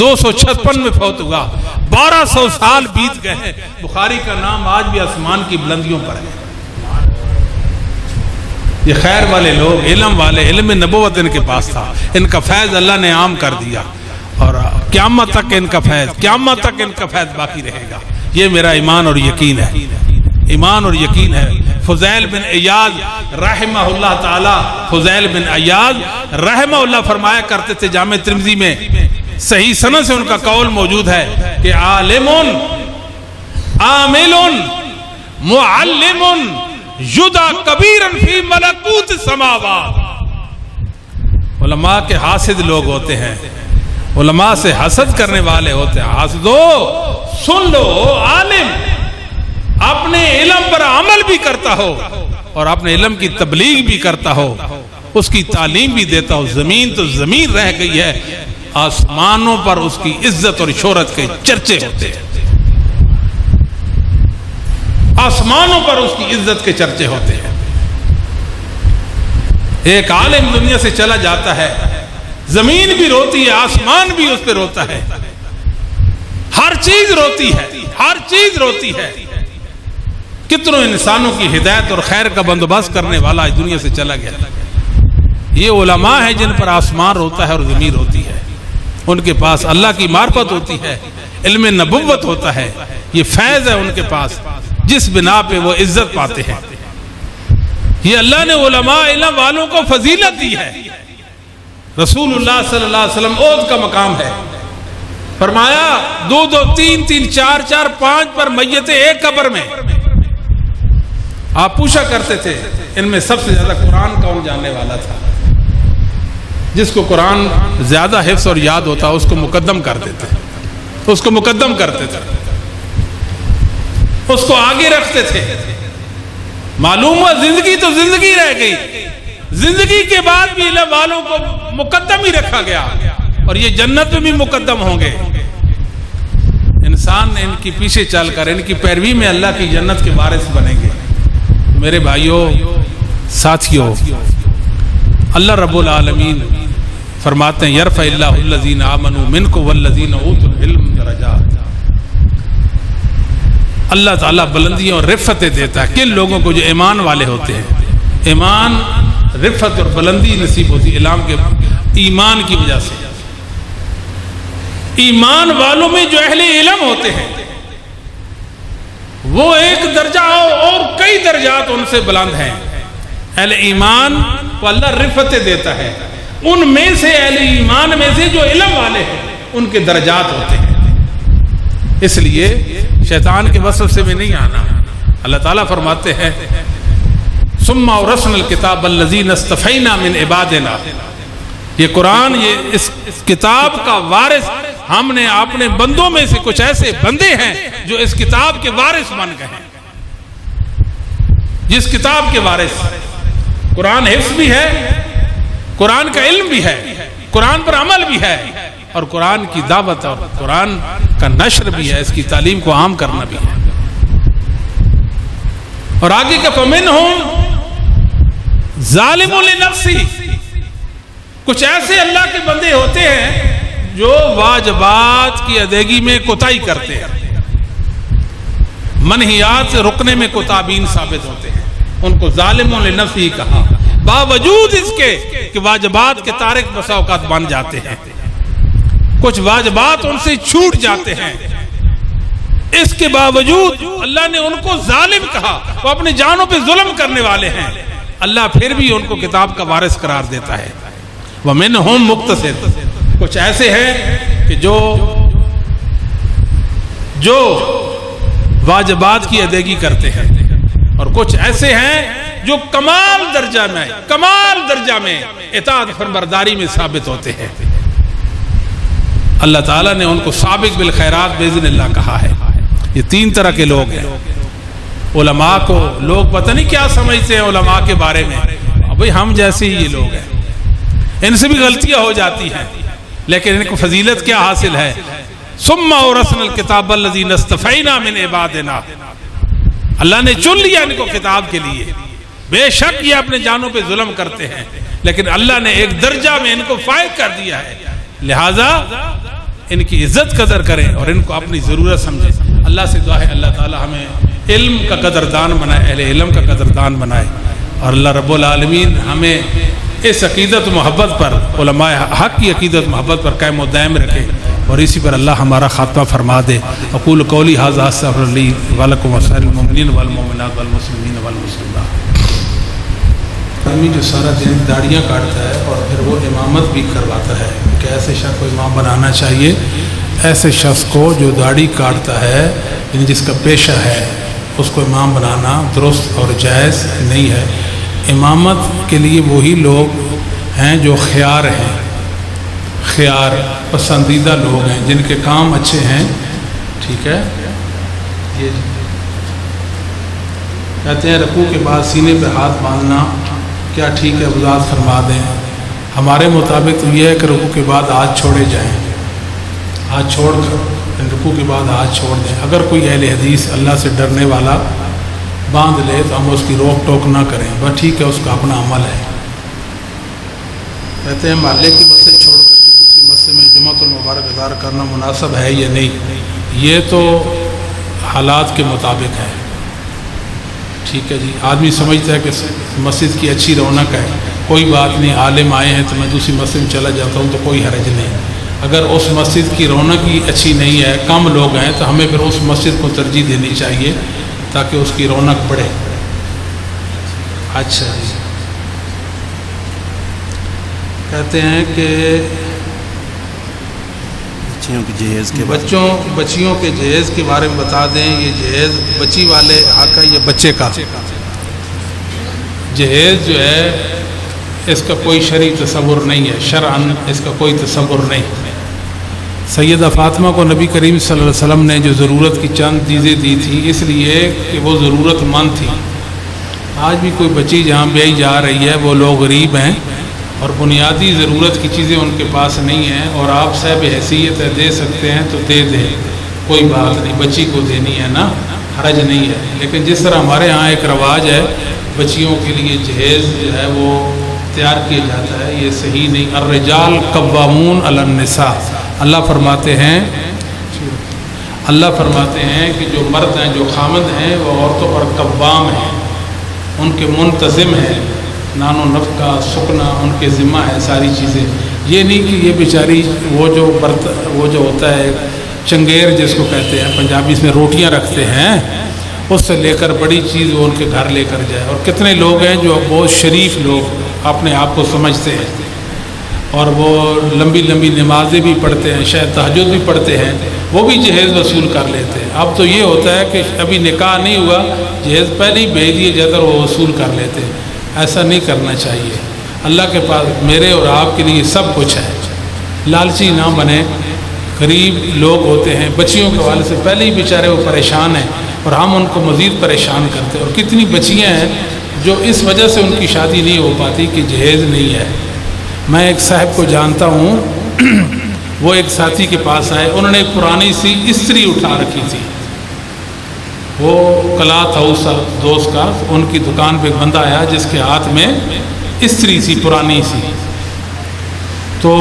S3: 256 میں فوت ہوا، 1200 سال بیت گئے ہیں۔ بخاری کا نام آج بھی آسمان کی بلندیوں پر ہے۔ یہ خیر والے لوگ، علم والے، علم نبوت ان کے پاس تھا، ان کا فیض اللہ نے عام کر دیا، اور قیامت تک ان کا فیض، قیامت تک ان کا فیض باقی رہے گا۔ یہ میرا ایمان اور یقین ہے، ایمان اور یقین ہے۔ فضیل بن عیاض رحمہ اللہ تعالی، فضیل بن عیاض رحمہ اللہ فرمایا کرتے تھے، جامع ترمذی میں صحیح سند سے ان کا قول موجود ہے کہ عالم عامل معلم یدعى کبیرا فی ملکوت السماوات۔ علماء کے حاسد لوگ ہوتے ہیں، علماء سے حسد کرنے والے ہوتے ہیں۔ حاسدو سن لو، عالم اپنے علم پر عمل بھی کرتا ہو اور اپنے علم کی تبلیغ بھی کرتا ہو، اس کی تعلیم بھی دیتا ہو، زمین تو زمین رہ گئی ہے، آسمانوں پر اس کی عزت اور شہرت کے چرچے ہوتے ہیں، آسمانوں پر اس کی عزت کے چرچے ہوتے ہیں۔ ایک عالم دنیا سے چلا جاتا ہے، زمین بھی روتی ہے، آسمان بھی اس پہ روتا ہے، ہر چیز روتی ہے، ہر چیز روتی ہے۔ کتنوں انسانوں کی ہدایت اور خیر کا بندوبست کرنے والا اس دنیا سے چلا گیا۔ یہ علماء ہیں جن پر آسمان روتا ہے اور زمین روتی ہے، ان کے پاس اللہ کی معرفت ہوتی ہے، علم نبوت ہوتا ہے، یہ فیض ہے ان کے پاس، جس بنا پہ وہ عزت پاتے ہیں۔ یہ اللہ نے علماء علم والوں کو فضیلت دی ہے۔ رسول اللہ صلی اللہ علیہ وسلم عہد کا مقام ہے، فرمایا 2 2 3 3 4 4 5 پر میتیں ایک قبر میں۔ آپ پوچھا کرتے تھے ان میں سب سے زیادہ قرآن کون جاننے والا تھا؟ جس کو قرآن زیادہ حفظ اور یاد ہوتا اس کو مقدم کر دیتے، اس کو مقدم کرتے تھے، اس کو آگے رکھتے تھے۔ معلوم ہوا زندگی تو زندگی رہ گئی، زندگی کے بعد بھی علم والوں کو مقدم ہی رکھا گیا، اور یہ جنت میں بھی مقدم ہوں گے۔ انسان ان کی پیچھے چل کر ان کی پیروی میں اللہ کی جنت کے وارث بنیں گے۔ میرے بھائیوں، ساتھیوں، اللہ رب العالمین فرماتے ہیں یرفع اللہ الذین آمنوا منکم والذین اوتوا العلم درجات۔ اللہ تعالیٰ بلندیاں اور رفتیں دیتا ہے کن لوگوں کو؟ جو ایمان والے ہوتے ہیں۔ ایمان، رفت اور بلندی نصیب ہوتی ہے ایمان کی وجہ سے۔ ایمان والوں میں جو اہل علم ہوتے ہیں وہ ایک درجہ اور کئی درجات ان سے بلند ہیں۔ اہل ایمان کو اللہ رفتیں دیتا ہے، ان میں سے اہل ایمان میں سے جو علم والے ہیں ان کے درجات ہوتے ہیں۔ اس لیے شیطان کے وسوسے میں نہیں آنا۔ اللہ تعالیٰ فرماتے ہیں ثم اورثنا الکتاب الذین اصطفینا من عبادنا۔ یہ قرآن، یہ اس کتاب کا وارث ہم نے اپنے بندوں میں سے کچھ ایسے بندے ہیں جو اس کتاب کے وارث بن گئے ہیں۔ جس کتاب کے وارث، قرآن حفظ بھی ہے، قرآن کا علم بھی ہے، قرآن پر عمل بھی ہے، اور قرآن کی دعوت اور قرآن کا نشر بھی ہے، اس کی تعلیم کو عام کرنا بھی ہے۔ اور آگے کا فَمِنْهُمْ ظَالِمٌ لِنَفْسِهِ۔ کچھ ایسے اللہ کے بندے ہوتے ہیں جو واجبات کی ادائیگی میں کوتاہی کرتے ہیں، منہیات سے رکنے میں کوتاہبین ثابت ہوتے ہیں، ان کو ظالم لنفسہ کہا، باوجود اس کے کہ واجبات کے تارک بسا اوقات بن جاتے ہیں، کچھ واجبات ان سے چھوٹ جاتے ہیں، اس کے باوجود اللہ نے ان کو ظالم کہا، وہ اپنی جانوں پہ ظلم کرنے والے ہیں، اللہ پھر بھی ان کو کتاب کا وارث قرار دیتا ہے۔ وَمِنْهُمْ مُقْتَصِدٌ۔ کچھ ایسے ہیں کہ جو واجبات کی ادائیگی کرتے ہیں، اور کچھ ایسے ہیں جو کمال درجہ میں اطاعت فرمانبرداری میں ثابت ہوتے ہیں۔ اللہ تعالیٰ نے ان کو سابق بالخیرات باذن اللہ کہا ہے۔ یہ 3 طرح کے لوگ ہیں۔ علماء کو لوگ پتہ نہیں کیا سمجھتے ہیں علماء کے بارے میں، بھئی ہم جیسے ہی یہ لوگ ہیں، ان سے بھی غلطیاں ہو جاتی ہیں، لیکن ان کو فضیلت کیا حاصل ہے؟ ثم اورثنا الکتاب الذین اصطفینا من عبادنا۔ اللہ نے چن لیا ان کو کتاب کے لیے، بے شک یہ اپنے جانوں پہ ظلم کرتے ہیں، لیکن اللہ نے ایک درجہ میں ان کو فائق کر دیا ہے، لہٰذا ان کی عزت قدر کریں اور ان کو اپنی ضرورت سمجھیں۔ اللہ سے دعا ہے اللہ تعالی ہمیں علم کا قدردان بنائے، اہل علم کا قدردان بنائے، اور اللہ رب العالمین ہمیں اس عقیدت محبت پر، علماء حق کی عقیدت محبت پر قائم و دائم رکھے، اور اسی پر اللہ ہمارا خاتمہ فرما دے۔ اقول قولی ھذا استغفر لی ولکم وسائر المؤمنین والمؤمنات والمسلمین والمسلمات۔ آدمی جو سارا دن داڑیاں کاٹتا ہے اور پھر وہ امامت بھی کرواتا ہے، کہ ایسے شخص کو امام بنانا چاہیے؟ ایسے شخص کو جو داڑھی کاٹتا ہے، یعنی جس کا پیشہ ہے، اس کو امام بنانا درست اور جائز نہیں ہے۔ امامت کے لیے وہی لوگ ہیں جو خیار ہیں، خیار پسندیدہ لوگ ہیں، جن کے کام اچھے ہیں، ٹھیک ہے۔ یہ کہتے ہیں رکوع کے بعد سینے پہ ہاتھ باندھنا کیا ٹھیک ہے؟ وضاحت فرما دیں۔ ہمارے مطابق تو یہ ہے کہ رکوع کے بعد ہاتھ چھوڑے جائیں، ہاتھ چھوڑ کر رکوع کے بعد ہاتھ چھوڑ دیں۔ اگر کوئی اہل حدیث اللہ سے ڈرنے والا باندھ لے تو ہم اس کی روک ٹوک نہ کریں، بس ٹھیک ہے، اس کا اپنا عمل ہے۔ کہتے ہیں محلے کی مسجد چھوڑ کر کے دوسری مسجد میں جمعۃ المبارک ادا کرنا مناسب ہے یا نہیں؟ یہ تو حالات کے مطابق ہے، ٹھیک ہے جی۔ آدمی سمجھتا ہے کہ مسجد کی اچھی رونق ہے، کوئی بات نہیں، عالم آئے ہیں تو میں دوسری مسجد میں چلا جاتا ہوں تو کوئی حرج نہیں۔ اگر اس مسجد کی رونق ہی اچھی نہیں ہے، کم لوگ ہیں، تو ہمیں پھر اس مسجد کو ترجیح دینی چاہیے تاکہ اس کی رونق بڑھے۔ اچھا جی، کہتے ہیں کہ بچیوں کے جہیز کے بارے میں بتا دیں، یہ جہیز بچی والے حق ہے یا بچے کا؟ جہیز جو ہے اس کا کوئی شرعی تصور نہیں ہے، شرعاً اس کا کوئی تصور نہیں۔ سیدہ فاطمہ کو نبی کریم صلی اللہ علیہ وسلم نے جو ضرورت کی چند چیزیں دی تھی، اس لیے کہ وہ ضرورت مند تھی۔ آج بھی کوئی بچی جہاں بیائی جا رہی ہے وہ لوگ غریب ہیں اور بنیادی ضرورت کی چیزیں ان کے پاس نہیں ہیں، اور آپ صاحب حیثیت ہے دے سکتے ہیں تو دے دیں، کوئی بات نہیں، بچی کو دینی ہے نا، حرج نہیں ہے۔ لیکن جس طرح ہمارے ہاں ایک رواج ہے بچیوں کے لیے جہیز جو ہے وہ تیار کیا جاتا ہے، یہ صحیح نہیں۔ الرجال قوامون علی النساء، اللہ فرماتے ہیں کہ جو مرد ہیں، جو خامد ہیں، وہ عورتوں پر قوام ہیں، ان کے منتظم ہیں، نان و نفقہ سکنا ان کے ذمہ ہے ساری چیزیں۔ یہ نہیں کہ یہ بیچاری وہ جو ہوتا ہے چنگیر جس کو کہتے ہیں پنجابی میں، روٹیاں رکھتے ہیں، اس سے لے کر بڑی چیز وہ ان کے گھر لے کر جائے۔ اور کتنے لوگ ہیں جو بہت شریف لوگ اپنے آپ کو سمجھتے ہیں اور وہ لمبی لمبی نمازیں بھی پڑھتے ہیں، شاید تہجد بھی پڑھتے ہیں، وہ بھی جہیز وصول کر لیتے ہیں۔ اب تو یہ ہوتا ہے کہ ابھی نکاح نہیں ہوا، جہیز پہلے ہی بھیج دیے جاتا ہے، وہ وصول کر لیتے ہیں۔ ایسا نہیں کرنا چاہیے۔ اللہ کے پاس میرے اور آپ کے لیے سب کچھ ہے، لالچی نہ بنے۔ غریب لوگ ہوتے ہیں، بچیوں کے حوالے سے پہلے ہی بیچارے وہ پریشان ہیں اور ہم ان کو مزید پریشان کرتے ہیں۔ اور کتنی بچیاں ہیں جو اس وجہ سے ان کی شادی نہیں ہو پاتی کہ جہیز نہیں ہے۔ میں ایک صاحب کو جانتا ہوں، وہ ایک ساتھی کے پاس آئے، انہوں نے ایک پرانی سی استری اٹھا رکھی تھی، وہ کلاتھ ہاؤس دوست کا، ان کی دکان پہ بندہ آیا جس کے ہاتھ میں استری سی پرانی سی، تو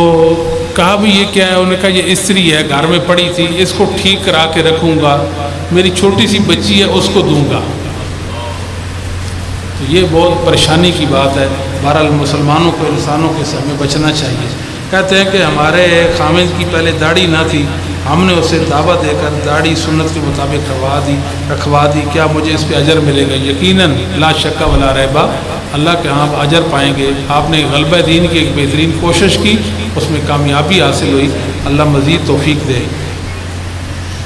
S3: کہا بھی یہ کیا ہے؟ انہوں نے کہا یہ استری ہے، گھر میں پڑی تھی، اس کو ٹھیک کرا کے رکھوں گا، میری چھوٹی سی بچی ہے اس کو دوں گا۔ تو یہ بہت پریشانی کی بات ہے۔ بہرحال مسلمانوں کو انسانوں کے سر میں بچنا چاہیے۔ کہتے ہیں کہ ہمارے خامد کی پہلے داڑھی نہ تھی، ہم نے اسے دعوت دے کر داڑھی سنت کے مطابق رکھوا دی، کیا مجھے اس پہ اجر ملے گا؟ یقیناً، لا شک ولا ریبہ، اللہ کے ہاں آپ اجر پائیں گے۔ آپ نے غلبہ دین کی ایک بہترین کوشش کی، اس میں کامیابی حاصل ہوئی، اللہ مزید توفیق دے۔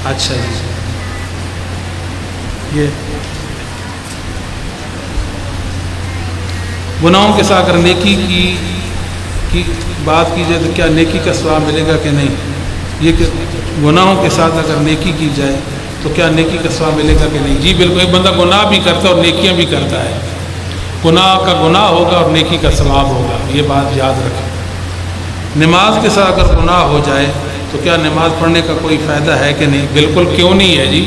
S3: اچھا جی، یہ گناہوں کے ساتھ اگر نیکی کی بات کی جائے تو کیا نیکی کا ثواب ملے گا کہ نہیں؟ یہ کہ گناہوں کے ساتھ اگر نیکی کی جائے تو کیا نیکی کا ثواب ملے گا کہ نہیں؟ جی بالکل، ایک بندہ گناہ بھی کرتا ہے اور نیکیاں بھی کرتا ہے، گناہ کا گناہ ہوگا اور نیکی کا ثواب ہوگا، یہ بات یاد رکھیں۔ نماز کے ساتھ اگر گناہ ہو جائے تو کیا نماز پڑھنے کا کوئی فائدہ ہے کہ نہیں؟ بالکل، کیوں نہیں ہے جی۔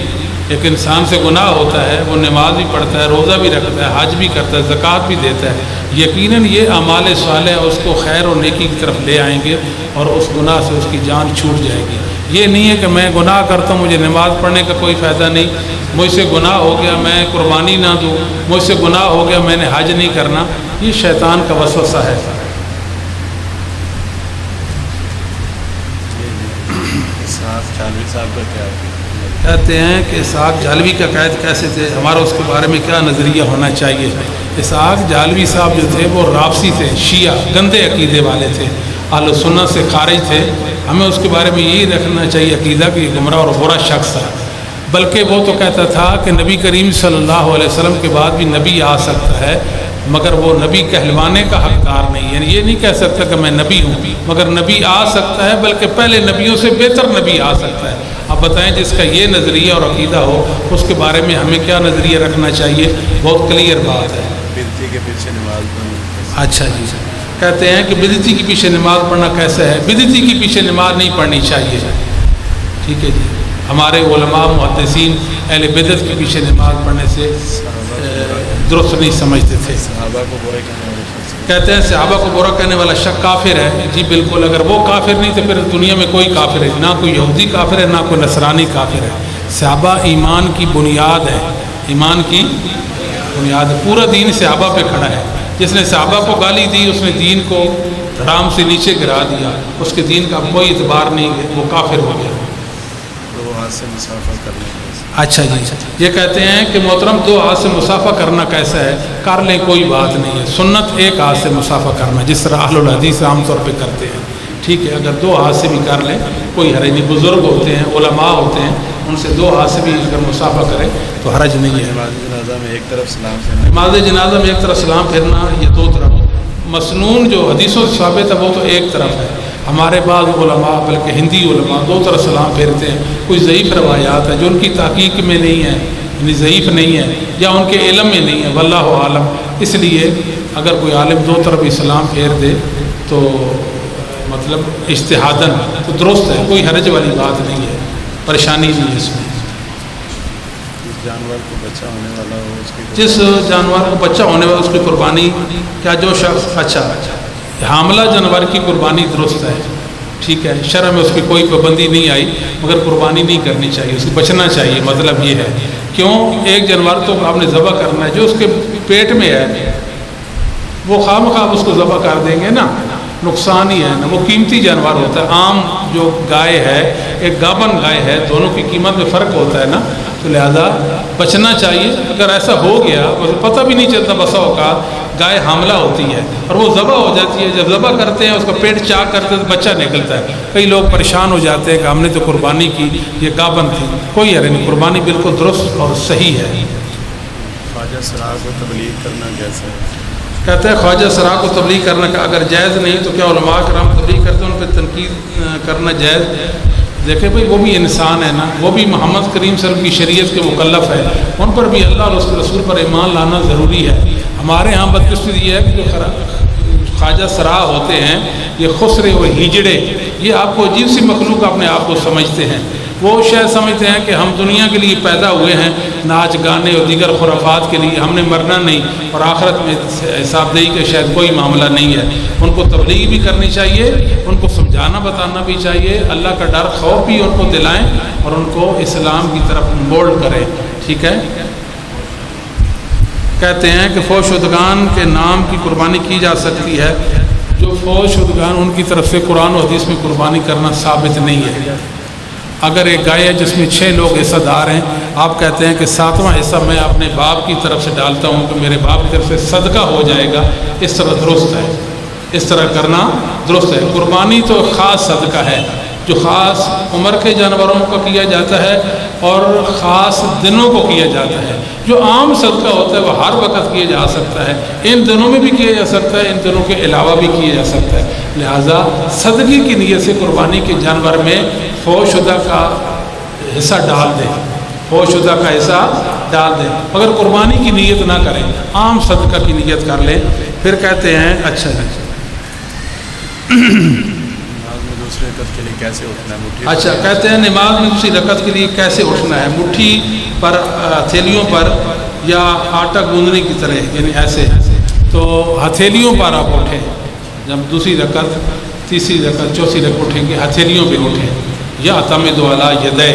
S3: ایک انسان سے گناہ ہوتا ہے، وہ نماز بھی پڑھتا ہے، روزہ بھی رکھتا ہے، حج بھی کرتا ہے، زکوٰۃ بھی دیتا ہے، یقیناً یہ اعمال صالح اس کو خیر اور نیکی کی طرف لے آئیں گے اور اس گناہ سے اس کی جان چھوٹ جائے گی۔ یہ نہیں ہے کہ میں گناہ کرتا ہوں مجھے نماز پڑھنے کا کوئی فائدہ نہیں، مجھ سے گناہ ہو گیا میں قربانی نہ دوں، مجھ سے گناہ ہو گیا میں نے حج نہیں کرنا، یہ شیطان کا وسوسہ ہے۔ کہتے ہیں کہ اسحاق جھالوی کا قید کیسے تھے، ہمارا اس کے بارے میں کیا نظریہ ہونا چاہیے؟ اسحاق جھالوی صاحب جو تھے وہ رافضی تھے، شیعہ گندے عقیدے والے تھے، اہل سنت سے خارج تھے۔ ہمیں اس کے بارے میں یہی رکھنا چاہیے عقیدہ کہ یہ گمراہ اور برا شخص ہے، بلکہ وہ تو کہتا تھا کہ نبی کریم صلی اللہ علیہ وسلم کے بعد بھی نبی آ سکتا ہے، مگر وہ نبی کہلوانے کا حقدار نہیں، یعنی یہ نہیں کہہ سکتا کہ میں نبی ہوں، مگر نبی آ سکتا ہے، بلکہ پہلے نبیوں سے بہتر نبی آ سکتا ہے۔ اب بتائیں جس کا یہ نظریہ اور عقیدہ ہو اس کے بارے میں ہمیں کیا نظریہ رکھنا چاہیے؟ بہت کلیئر بات ہے۔
S4: بدعتی کے پیچھے نماز پڑھنا،
S3: اچھا جی، کہتے ہیں کہ بدعتی کے پیچھے نماز پڑھنا کیسا ہے؟ بدعتی کے پیچھے نماز نہیں پڑھنی چاہیے، ٹھیک ہے جی۔ ہمارے علماء محدثین اہل بدعت کے پیچھے نماز پڑھنے سے درست نہیں سمجھتے تھے۔
S4: صحابہ کو برے کہنے والے شخص،
S3: کہتے ہیں صحابہ کو برا کہنے والا شخص کافر ہے، جی بالکل، اگر وہ کافر نہیں تو پھر دنیا میں کوئی کافر ہے، نہ کوئی یہودی کافر ہے نہ کوئی نصرانی کافر ہے۔ صحابہ ایمان کی بنیاد ہے، ایمان کی بنیاد، پورا دین صحابہ پہ کھڑا ہے۔ جس نے صحابہ کو گالی دی اس نے دین کو حرام سے نیچے گرا دیا، اس کے دین کا کوئی اعتبار نہیں ہے، وہ کافر ہو گیا۔
S4: دو ہاتھ سے مسافہ کرنے کا،
S3: اچھا جی، یہ کہتے ہیں کہ محترم دو ہاتھ سے مسافہ کرنا کیسا ہے؟ کر لیں کوئی بات نہیں ہے، سنت ایک ہاتھ سے مسافہ کرنا جس طرح اہل الحدیث عام طور پہ کرتے ہیں، ٹھیک ہے، اگر دو ہاتھ سے بھی کر لیں کوئی حرج نہیں، بزرگ ہوتے ہیں علماء ہوتے ہیں ان سے دو ہاتھ سے بھی اگر مسافہ کریں تو حرج نہیں ہے۔
S4: نماز جنازہ میں ایک طرف سلام پھیرنا،
S3: نماز جنازہ میں ایک طرف سلام پھیرنا، یہ دو طرف، مسنون جو حدیثوں سے ثابت ہے وہ تو ایک طرف ہے، ہمارے بعض علماء بلکہ ہندی علماء دو طرف سلام پھیرتے ہیں، کوئی ضعیف روایات ہے جو ان کی تحقیق میں نہیں ہے، یعنی ضعیف نہیں ہے یا ان کے علم میں نہیں ہے، واللہ عالم۔ اس لیے اگر کوئی عالم دو طرف بھی سلام پھیر دے تو مطلب اجتہاداً تو درست ہے، کوئی حرج والی بات نہیں ہے، پریشانی نہیں ہے اس میں۔
S4: جس جانور کو بچہ ہونے والا ہو اس کی،
S3: جس جانور کو بچہ ہونے والا اس کی قربانی، کیا جو شخص، اچھا حاملہ جانور کی قربانی درست ہے، ٹھیک ہے، شرع میں اس کی کوئی پابندی نہیں آئی، مگر قربانی نہیں کرنی چاہیے، اس کو بچنا چاہیے، مطلب یہ ہے۔ کیوں؟ ایک جانور تو آپ نے ذبح کرنا ہے، جو اس کے پیٹ میں ہے وہ خواہ مخواہ اس کو ذبح کر دیں گے نا، نقصان ہی ہے نا، وہ قیمتی جانور ہوتا ہے۔ عام جو گائے ہے، ایک گابن گائے ہے، دونوں کی قیمت میں فرق ہوتا ہے نا، تو لہذا بچنا چاہیے۔ اگر ایسا ہو گیا پتہ بھی نہیں چلتا، بسا اوقات گائے حاملہ ہوتی ہے اور وہ ذبح ہو جاتی ہے، جب ذبح کرتے ہیں اس کا پیٹ چاک کرتے ہیں تو بچہ نکلتا ہے، کئی لوگ پریشان ہو جاتے ہیں کہ ہم نے تو قربانی کی، یہ گابن تھی، کوئی حرج نہیں، قربانی بالکل درست اور صحیح ہے۔
S4: خواجہ سرا کو تبلیغ کرنا کیسے ہے؟
S3: کہتے ہیں خواجہ سرا کو تبلیغ کرنا کا اگر جائز نہیں تو کیا علماء کرام تبلیغ کرتے ہیں، ان پہ تنقید کرنا جائز؟ دیکھیں بھائی وہ بھی انسان ہے نا، وہ بھی محمد کریم صلی اللہ علیہ وسلم کی شریعت کے مکلف ہے، ان پر بھی اللہ اور اس کے رسول پر ایمان لانا ضروری ہے۔ ہمارے ہاں بدقسمتی یہ ہے کہ جو خواجہ سرا ہوتے ہیں یہ خسرے و ہجڑے، یہ آپ کو عجیب سی مخلوق اپنے آپ کو سمجھتے ہیں، وہ شاید سمجھتے ہیں کہ ہم دنیا کے لیے پیدا ہوئے ہیں، ناچ گانے اور دیگر خرافات کے لیے، ہم نے مرنا نہیں اور آخرت میں حساب دہی کا شاید کوئی معاملہ نہیں ہے۔ ان کو تبلیغ بھی کرنی چاہیے، ان کو سمجھانا بتانا بھی چاہیے، اللہ کا ڈر خوف بھی ان کو دلائیں اور ان کو اسلام کی طرف مولڈ کریں، ٹھیک ہے۔ کہتے ہیں کہ فوت شدگان کے نام کی قربانی کی جا سکتی ہے، جو فوت شدگان ان کی طرف سے قرآن و حدیث میں قربانی کرنا ثابت نہیں ہے۔ اگر ایک گائے ہے جس میں 6 لوگ حصہ دار ہیں، آپ کہتے ہیں کہ 7واں حصہ میں اپنے باپ کی طرف سے ڈالتا ہوں کہ میرے باپ کی طرف سے صدقہ ہو جائے گا، اس طرح درست ہے، اس طرح کرنا درست ہے۔ قربانی تو خاص صدقہ ہے جو خاص عمر کے جانوروں کا کیا جاتا ہے اور خاص دنوں کو کیا جاتا ہے۔ جو عام صدقہ ہوتا ہے وہ ہر وقت کیا جا سکتا ہے، ان دنوں میں بھی کیا جا سکتا ہے، ان دنوں کے علاوہ بھی کیا جا سکتا ہے، لہٰذا صدقے کی نیت سے قربانی کے جانور میں فوت شدہ کا حصہ ڈال دیں، فوت شدہ کا حصہ ڈال دیں، مگر قربانی کی نیت نہ کریں، عام صدقہ کی نیت کر لیں۔ پھر کہتے ہیں اچھا
S4: دوسرے رکعت کے لیے کیسے اٹھنا ہے؟ مٹھی،
S3: اچھا کہتے ہیں نماز میں دوسری رکعت کے لیے کیسے اٹھنا ہے؟ مٹھی پر، ہتھیلیوں پر یا آٹا گوندنے کی طرح، یعنی ایسے، تو ہتھیلیوں پر آپ اٹھیں، جب دوسری رکعت، تیسری رکعت، چوتھی رکعت اٹھیں گے ہتھیلیوں پہ اٹھیں، یا تمد علی یدے،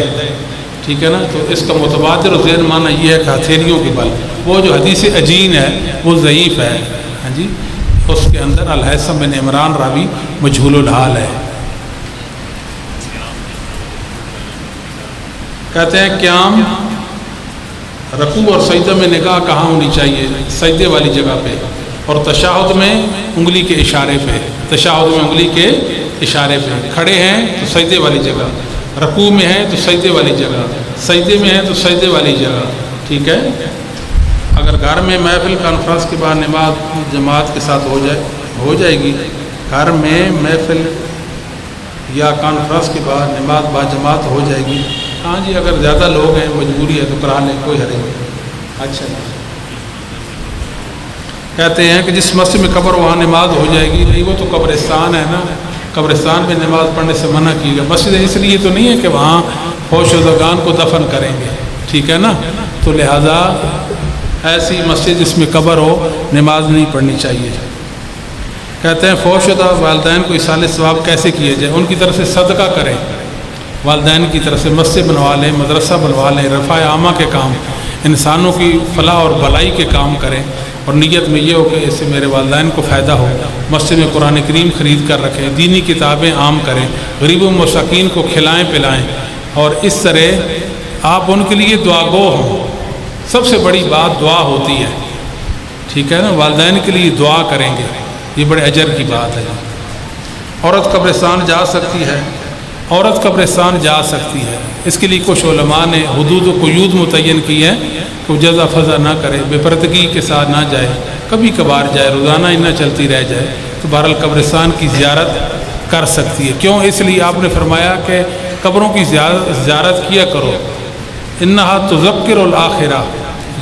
S3: ٹھیک ہے نا. تو اس کا متبادر و ذہن معنی یہ ہے کہ ہتھیلیوں کے بل. وہ جو حدیث عجین ہے وہ ضعیف ہے، ہاں جی، اس کے اندر الحیثم بن عمران راوی مجہول الحال ہے. کہتے ہیں قیام، رکوع اور سجدہ میں نگاہ کہاں ہونی چاہیے؟ سجدے والی جگہ پہ. اور تشہد میں انگلی کے اشارے پہ، تشہد میں انگلی کے اشارے پہ. کھڑے ہیں تو سجدے والی جگہ، رکوع میں ہیں تو سجدے والی جگہ، سجدے میں ہیں تو سجدے والی جگہ، ٹھیک ہے. اگر گھر میں محفل کانفرنس کے بعد نماز جماعت کے ساتھ ہو جائے گی، گھر میں محفل یا کانفرنس کے بعد نماز با جماعت ہو جائے گی. ہاں جی، اگر زیادہ لوگ ہیں، مجبوری ہے تو کرا لیں، کوئی حرج نہیں. اچھا، کہتے ہیں کہ جس مسجد میں قبر وہاں نماز ہو جائے گی. نہیں، وہ تو قبرستان ہے نا، قبرستان میں نماز پڑھنے سے منع کی گیا. مسجد اس لیے تو نہیں ہے کہ وہاں فوت شدگان کو دفن کریں گے، ٹھیک ہے نا. تو لہٰذا ایسی مسجد جس میں قبر ہو نماز نہیں پڑھنی چاہیے. کہتے ہیں فوت شدہ والدین کو ایصال ثواب کیسے کیے جائے؟ ان کی طرف سے صدقہ کریں، والدین کی طرف سے مسجد بنوا لیں، مدرسہ بنوا لیں، رفع عامہ کے کام، انسانوں کی فلاح اور بھلائی کے کام کریں، اور نیت میں یہ ہو کہ اس سے میرے والدین کو فائدہ ہو. مسجد میں قرآن کریم خرید کر رکھیں، دینی کتابیں عام کریں، غریب و مساکین کو کھلائیں پلائیں، اور اس طرح آپ ان کے لیے دعا گو ہوں. سب سے بڑی بات دعا ہوتی ہے، ٹھیک ہے نا. والدین کے لیے دعا کریں گے، یہ بڑے اجر کی بات ہے. عورت قبرستان جا سکتی ہے؟ عورت قبرستان جا سکتی ہے. اس کے لیے کچھ علماء نے حدود و قیود متعین کی ہیں کہ جزا فضا نہ کرے، بے پردگی کے ساتھ نہ جائے، کبھی کبھار جائے، روزانہ ہی نہ چلتی رہ جائے. تو بہرحال قبرستان کی زیارت کر سکتی ہے. کیوں؟ اس لیے آپ نے فرمایا کہ قبروں کی زیارت کیا کرو. انہا تذکر الآخرہ،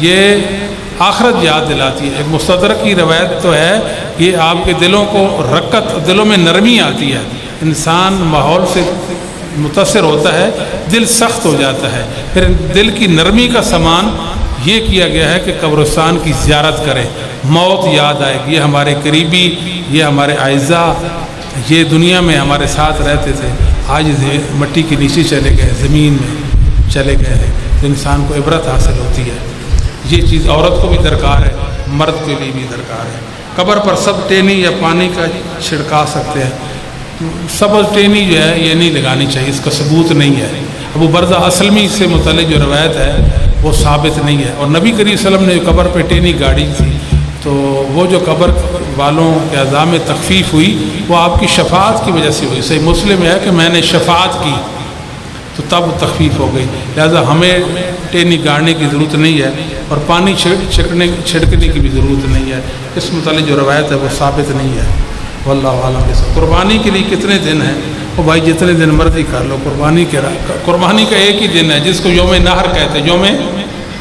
S3: یہ آخرت یاد دلاتی ہے. ایک مستدرک کی روایت تو ہے، یہ آپ کے دلوں کو رکت، دلوں میں نرمی آتی ہے. انسان ماحول سے متاثر ہوتا ہے، دل سخت ہو جاتا ہے. پھر دل کی نرمی کا سامان یہ کیا گیا ہے کہ قبرستان کی زیارت کریں. موت یاد آئے گی. یہ ہمارے قریبی، یہ ہمارے اعزاء، یہ دنیا میں ہمارے ساتھ رہتے تھے، آج مٹی کے نیچے چلے گئے، زمین میں چلے گئے ہیں. تو انسان کو عبرت حاصل ہوتی ہے. یہ چیز عورت کو بھی درکار ہے، مرد کے لیے بھی درکار ہے. قبر پر سب ٹینی یا پانی کا چھڑکا سکتے ہیں. سبز ٹینی جو ہے یہ نہیں لگانی چاہیے، اس کا ثبوت نہیں ہے. ابو برزہ اسلمی سے متعلق جو روایت ہے وہ ثابت نہیں ہے. اور نبی کریم صلی اللہ علیہ وسلم نے جو قبر پہ ٹینی گاڑی تھی، تو وہ جو قبر والوں کے اعضاء میں تخفیف ہوئی وہ آپ کی شفاعت کی وجہ سے ہوئی. صحیح مسلم ہے کہ میں نے شفاعت کی تو تب تخفیف ہو گئی. لہذا ہمیں ٹینی گاڑنے کی ضرورت نہیں ہے، اور پانی چھڑکنے کی بھی ضرورت نہیں ہے. اس متعلق جو روایت ہے وہ ثابت نہیں ہے. واللہ عالم کے ساتھ. قربانی کے لیے کتنے دن ہیں؟ وہ بھائی جتنے دن مرضی کر لو. قربانی کا ایک ہی دن ہے جس کو یوم نحر کہتے ہیں. یوم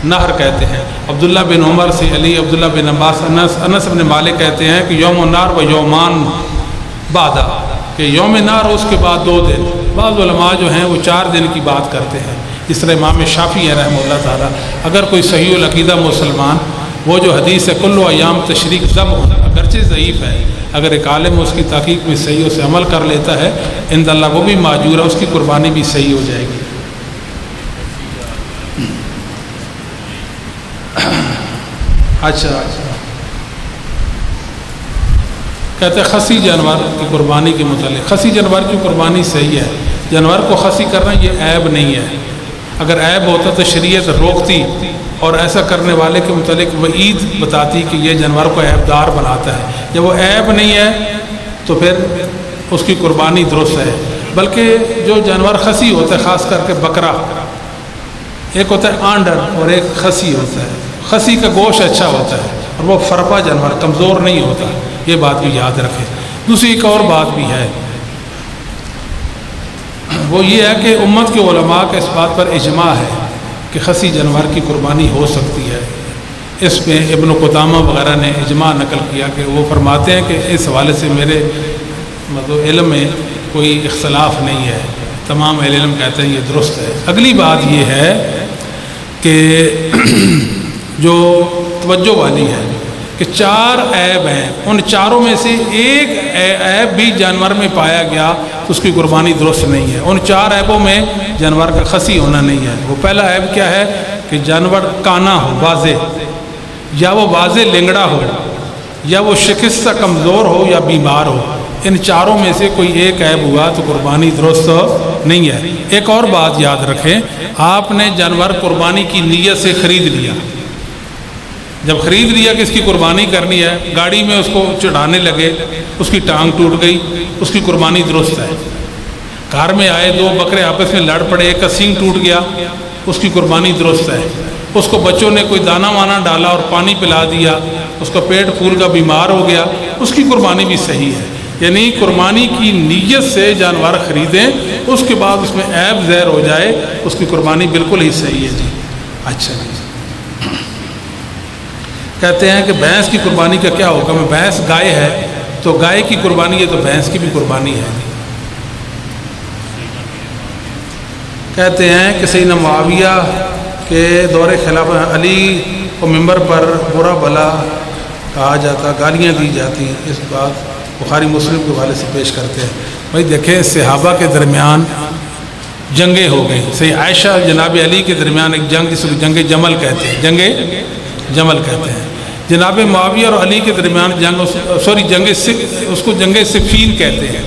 S3: نحر کہتے ہیں. عبداللہ بن عمر سے علی، عبداللہ بن عباس، انس بن مالک کہتے ہیں کہ یوم النحر و یومان بعدہ، کہ یوم نحر اس کے بعد 2 دن. بعض علماء جو ہیں وہ 4 دن کی بات کرتے ہیں. اس طرح امام شافعی ہے رحمہ اللہ تعالیٰ. اگر کوئی صحیح العقیدہ مسلمان وہ جو حدیث ہے کل ایام تشریق ذبح، اگرچہ ضعیف ہے، اگر ایک عالم اس کی تحقیق میں صحیح سے عمل کر لیتا ہے عند اللہ وہ بھی معجور ہے، اس کی قربانی بھی صحیح ہو جائے گی. اچھا، کہتے ہیں خسی جانور کی قربانی کے متعلق. خسی جانور کی قربانی صحیح ہے. جانور کو خسی کرنا یہ عیب نہیں ہے. اگر عیب ہوتا تو شریعت روکتی، اور ایسا کرنے والے کے متعلق وعید بتاتی کہ یہ جانور کو عیب دار بناتا ہے. جب وہ عیب نہیں ہے تو پھر اس کی قربانی درست ہے. بلکہ جو جانور خسی ہوتا ہے، خاص کر کے بکرا، ایک ہوتا ہے آنڈر اور ایک خسی ہوتا ہے. خسی کا گوشت اچھا ہوتا ہے اور وہ فرپا جانور کمزور نہیں ہوتا. یہ بات بھی یاد رکھیں. دوسری ایک اور بات بھی ہے، وہ یہ ہے کہ امت کے علماء کا اس بات پر اجماع ہے کہ خسی جانور کی قربانی ہو سکتی ہے. اس میں ابن قدامہ وغیرہ نے اجماع نقل کیا کہ وہ فرماتے ہیں کہ اس حوالے سے میرے علم میں کوئی اختلاف نہیں ہے. تمام اہل علم کہتے ہیں یہ درست ہے. اگلی بات یہ ہے کہ جو توجہ والی ہے کہ 4 عیب ہیں، ان چاروں میں سے ایک عیب بھی جانور میں پایا گیا تو اس کی قربانی درست نہیں ہے۔ ان 4 عیبوں میں جانور کا خصی ہونا نہیں ہے۔ وہ پہلا عیب کیا ہے کہ جانور کانا ہو، واضح، یا وہ واضح لنگڑا ہو، یا وہ شکستہ کمزور ہو، یا بیمار ہو۔ ان چاروں میں سے کوئی ایک عیب ہوا تو قربانی درست نہیں ہے۔ ایک اور بات یاد رکھیں، آپ نے جانور قربانی کی نیت سے خرید لیا، جب خرید لیا کہ اس کی قربانی کرنی ہے، گاڑی میں اس کو چڑھانے لگے، اس کی ٹانگ ٹوٹ گئی، اس کی قربانی درست ہے۔ کار میں آئے، 2 بکرے آپس میں لڑ پڑے، ایک کا سینگ ٹوٹ گیا، اس کی قربانی درست ہے۔ اس کو بچوں نے کوئی دانہ وانا ڈالا اور پانی پلا دیا، اس کا پیٹ پھول کا بیمار ہو گیا، اس کی قربانی بھی صحیح ہے۔ یعنی قربانی کی نیت سے جانور خریدیں، اس کے بعد اس میں عیب ظاہر ہو جائے، اس کی قربانی بالکل ہی صحیح ہے جی۔ اچھا جی، کہتے ہیں کہ بھینس کی قربانی کا کیا ہوگا؟ میں بھینس گائے ہے تو گائے کی قربانی ہے تو بھینس کی بھی قربانی ہے۔ کہتے ہیں کہ سیدنا معاویہ کے دور خلافت علی کو ممبر پر برا بھلا کہا جاتا، گالیاں دی جاتی، اس بات بخاری مسلم کے حوالے سے پیش کرتے ہیں۔ بھائی دیکھیں، صحابہ کے درمیان جنگیں ہو گئی، سید عائشہ جناب علی کے درمیان ایک جنگ، جس کو جنگ جمل کہتے ہیں، جنگ جمل کہتے ہیں۔ جناب معاویہ اور علی کے درمیان جنگ، اس کو جنگ صفین کہتے ہیں۔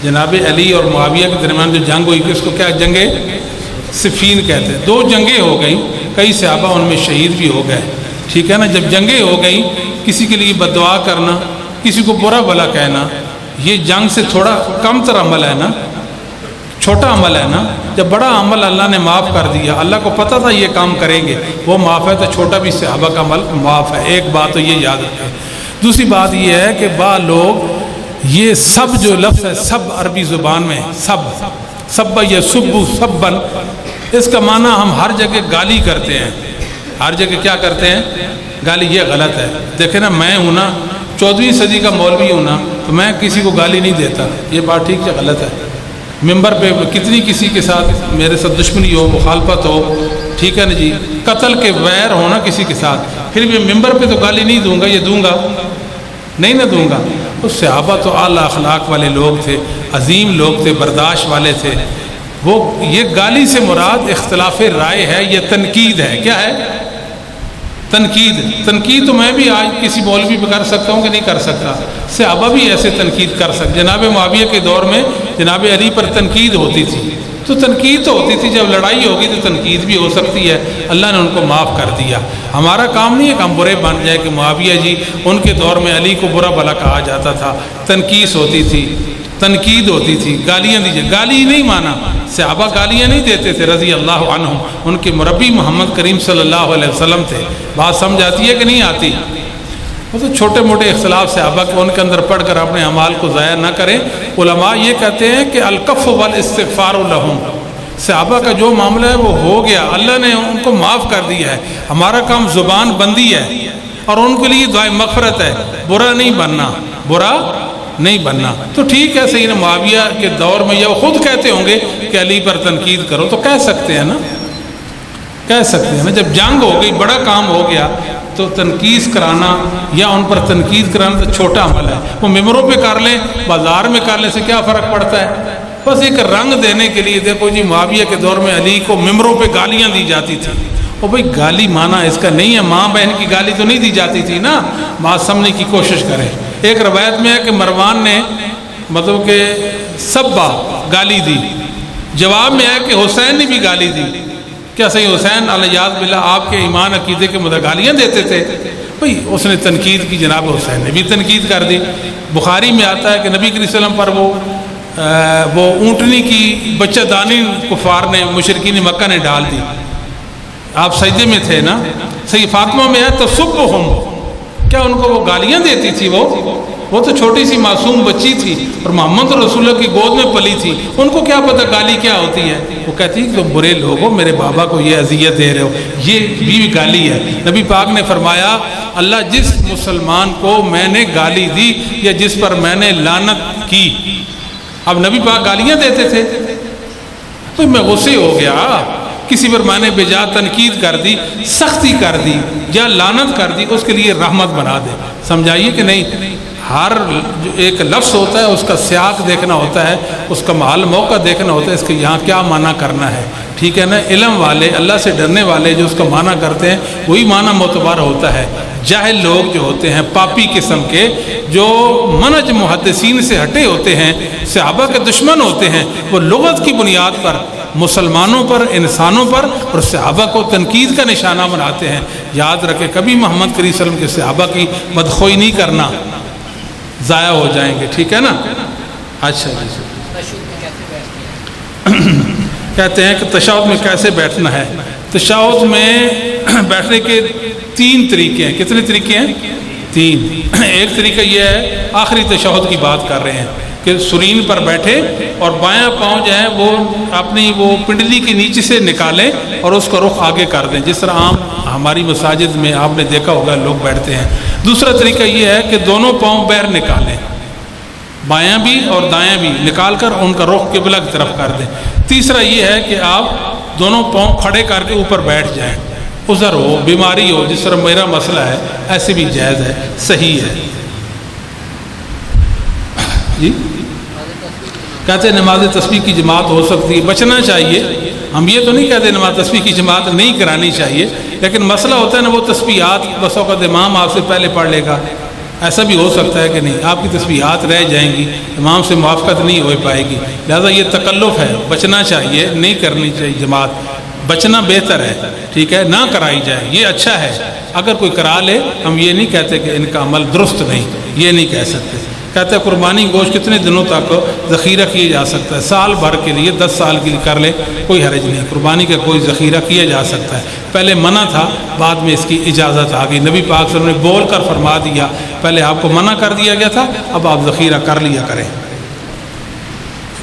S3: جناب علی اور معاویہ کے درمیان جو جنگ ہوئی اس کو کیا جنگ صفین کہتے ہیں۔ 2 جنگیں ہو گئیں، کئی صحابہ ان میں شہید بھی ہو گئے، ٹھیک ہے نا۔ جب جنگیں ہو گئیں، کسی کے لیے بد دعا کرنا، کسی کو برا بھلا کہنا، یہ جنگ سے تھوڑا کم تر عمل ہے نا، چھوٹا عمل ہے نا۔ جب بڑا عمل اللہ نے معاف کر دیا، اللہ کو پتہ تھا یہ کام کریں گے، وہ معاف ہے، تو چھوٹا بھی صحابہ کا عمل معاف ہے۔ ایک بات تو یہ یاد رکھیں۔ دوسری بات یہ ہے کہ بعض لوگ یہ سب جو لفظ ہے، سب عربی زبان میں سب یا سبو سبن، اس کا معنی ہم ہر جگہ گالی کرتے ہیں، ہر جگہ کیا کرتے ہیں؟ گالی۔ یہ غلط ہے۔ دیکھیں نا، میں ہوں نا 14ویں صدی کا مولوی ہوں نا، تو میں کسی کو گالی نہیں دیتا، یہ بات ٹھیک ہے غلط ہے؟ ممبر پہ کتنی کسی کے ساتھ میرے ساتھ دشمنی ہو، مخالفت ہو، ٹھیک ہے نا جی، قتل کے ویر ہونا کسی کے ساتھ، پھر بھی ممبر پہ تو گالی نہیں دوں گا، یہ دوں گا نہیں نہ دوں گا۔ اس صحابہ تو اعلیٰ اخلاق والے لوگ تھے، عظیم لوگ تھے، برداشت والے تھے۔ وہ یہ گالی سے مراد اختلاف رائے ہے، یہ تنقید ہے۔ کیا ہے؟ تنقید تو میں بھی آج کسی مولوی پہ کر سکتا ہوں کہ نہیں کر سکتا؟ صحابہ بھی ایسے تنقید کر سکتے۔ جناب معاویہ کے دور میں جناب علی پر تنقید ہوتی تھی، تو تنقید تو ہوتی تھی، جب لڑائی ہوگی تو تنقید بھی ہو سکتی ہے۔ اللہ نے ان کو معاف کر دیا۔ ہمارا کام نہیں ہے کہ ہم برے بن جائے کہ معاویہ جی ان کے دور میں علی کو برا بھلا کہا جاتا تھا، تنقید ہوتی تھی، تنقید ہوتی تھی، گالیاں دیجیے۔ گالی نہیں مانا، صحابہ گالیاں نہیں دیتے تھے رضی اللہ عنہم، ان کے مربی محمد کریم صلی اللہ علیہ وسلم تھے۔ بات سمجھ آتی ہے کہ نہیں آتی؟ وہ تو چھوٹے موٹے اختلاف صحابہ کے ان کے اندر پڑھ کر اپنے اعمال کو ضائع نہ کریں۔ علماء یہ کہتے ہیں کہ الکف والاستغفار لہم، صحابہ کا جو معاملہ ہے وہ ہو گیا، اللہ نے ان کو معاف کر دیا ہے۔ ہمارا کام زبان بندی ہے اور ان کے لیے دعائے مغفرت ہے، برا نہیں بننا، برا نہیں بننا۔ تو ٹھیک ہے، سیدنا معاویہ کے دور میں یہ خود کہتے ہوں گے کہ علی پر تنقید کرو، تو کہہ سکتے ہیں نا، کہہ سکتے ہیں نا۔ جب جنگ ہو گئی، بڑا کام ہو گیا، تو تنقید کرانا یا ان پر تنقید کرانا تو چھوٹا عمل ہے۔ وہ ممبروں پہ کر لیں، بازار میں کر لیں، سے کیا فرق پڑتا ہے؟ بس ایک رنگ دینے کے لیے۔ دیکھو جی، معاویہ کے دور میں علی کو ممبروں پہ گالیاں دی جاتی تھی۔ وہ بھائی گالی مانا اس کا نہیں ہے، ماں بہن کی گالی تو نہیں دی جاتی تھی نا، بات سمجھنے کی کوشش کریں۔ ایک روایت میں ہے کہ مروان نے مطلب کہ سبا گالی دی، جواب میں ہے کہ حسین نے بھی گالی دی۔ کیا صحیح حسین علیہ باللہ آپ کے ایمان عقیدے کے مدد گالیاں دیتے تھے؟ بھئی اس نے تنقید کی، جناب حسین نے بھی تنقید کر دی۔ بخاری میں آتا ہے کہ نبی کریم صلی اللہ علیہ وسلم پر وہ اونٹنی کی بچہ دانی کفار نے، مشرکین مکہ نے ڈال دی، آپ سجدے میں تھے نا۔ صحیح فاطمہ میں ہے تسبہم، کیا ان کو وہ گالیاں دیتی تھی؟ وہ تو چھوٹی سی معصوم بچی تھی اور محمد رسول اللہ کی گود میں پلی تھی، ان کو کیا پتہ گالی کیا ہوتی ہے؟ وہ کہتی کہ تم برے لوگ ہو، میرے بابا کو یہ اذیت دے رہے ہو، یہ بھی گالی ہے۔ نبی پاک نے فرمایا، اللہ جس مسلمان کو میں نے گالی دی یا جس پر میں نے لعنت کی۔ اب نبی پاک گالیاں دیتے تھے، تو میں غصے ہو گیا، کسی پر میں نے بجا تنقید کر دی، سختی کر دی یا لعنت کر دی، اس کے لیے رحمت بنا دے. سمجھائیے کہ نہیں؟ ہر جو ایک لفظ ہوتا ہے اس کا سیاق دیکھنا ہوتا ہے، اس کا محل موقع دیکھنا ہوتا ہے، اس کے یہاں کیا معنی کرنا ہے. ٹھیک ہے نا؟ علم والے، اللہ سے ڈرنے والے جو اس کا معنی کرتے ہیں وہی معنی معتبر ہوتا ہے. جاہل لوگ جو ہوتے ہیں پاپی قسم کے، جو منہج محدثین سے ہٹے ہوتے ہیں، صحابہ کے دشمن ہوتے ہیں، وہ لغت کی بنیاد پر مسلمانوں پر، انسانوں پر اور صحابہ کو تنقید کا نشانہ بناتے ہیں. یاد رکھے کبھی محمد کریم صلی اللہ علیہ وسلم کے صحابہ کی بدخوئی نہیں کرنا، ضائع ہو جائیں گے. ٹھیک ہے نا؟ اچھا جی. کہتے ہیں کہ تشہد میں کیسے بیٹھنا ہے. تشہد میں بیٹھنے کے 3 طریقے ہیں. کتنے طریقے ہیں؟ 3. ایک طریقہ یہ ہے، آخری تشہد کی بات کر رہے ہیں، کہ سرین پر بیٹھے اور بایاں پاؤں جو ہے وہ اپنی وہ پنڈلی کے نیچے سے نکالیں اور اس کا رخ آگے کر دیں، جس طرح عام ہماری مساجد میں آپ نے دیکھا ہوگا لوگ بیٹھتے ہیں. دوسرا طریقہ یہ ہے کہ دونوں پاؤں باہر نکالیں، بایاں بھی اور دایاں بھی نکال کر ان کا رخ قبلہ کی طرف کر دیں. تیسرا یہ ہے کہ آپ دونوں پاؤں کھڑے کر کے اوپر بیٹھ جائیں. عذر ہو، بیماری ہو، جس طرح میرا مسئلہ ہے، ایسے بھی جائز ہے، صحیح ہے. جی کہتے ہیں نماز تسبیح کی جماعت ہو سکتی ہے. بچنا چاہیے. ہم یہ تو نہیں کہتے نماز تسبیح کی جماعت نہیں کرانی چاہیے، لیکن مسئلہ ہوتا ہے نا وہ تسبیحات بس اوقات امام آپ سے پہلے پڑھ لے گا، ایسا بھی ہو سکتا ہے کہ نہیں آپ کی تسبیحات رہ جائیں گی، امام سے موافقت نہیں ہو پائے گی. لہذا یہ تکلف ہے، بچنا چاہیے، نہیں کرنی چاہیے جماعت. بچنا بہتر ہے. ٹھیک ہے، نہ کرائی جائے یہ اچھا ہے. اگر کوئی کرا لے ہم یہ نہیں کہتے کہ ان کا عمل درست نہیں، یہ نہیں کہہ سکتے. کہتے ہیں قربانی گوشت کتنے دنوں تک ذخیرہ کیا جا سکتا ہے؟ سال بھر کے لیے، 10 سال کے لیے کر لے کوئی حرج نہیں. قربانی کا کوئی ذخیرہ کیا جا سکتا ہے. پہلے منع تھا، بعد میں اس کی اجازت آ گئی. نبی پاک صلی اللہ علیہ وسلم نے بول کر فرما دیا، پہلے آپ کو منع کر دیا گیا تھا، اب آپ ذخیرہ کر لیا کریں.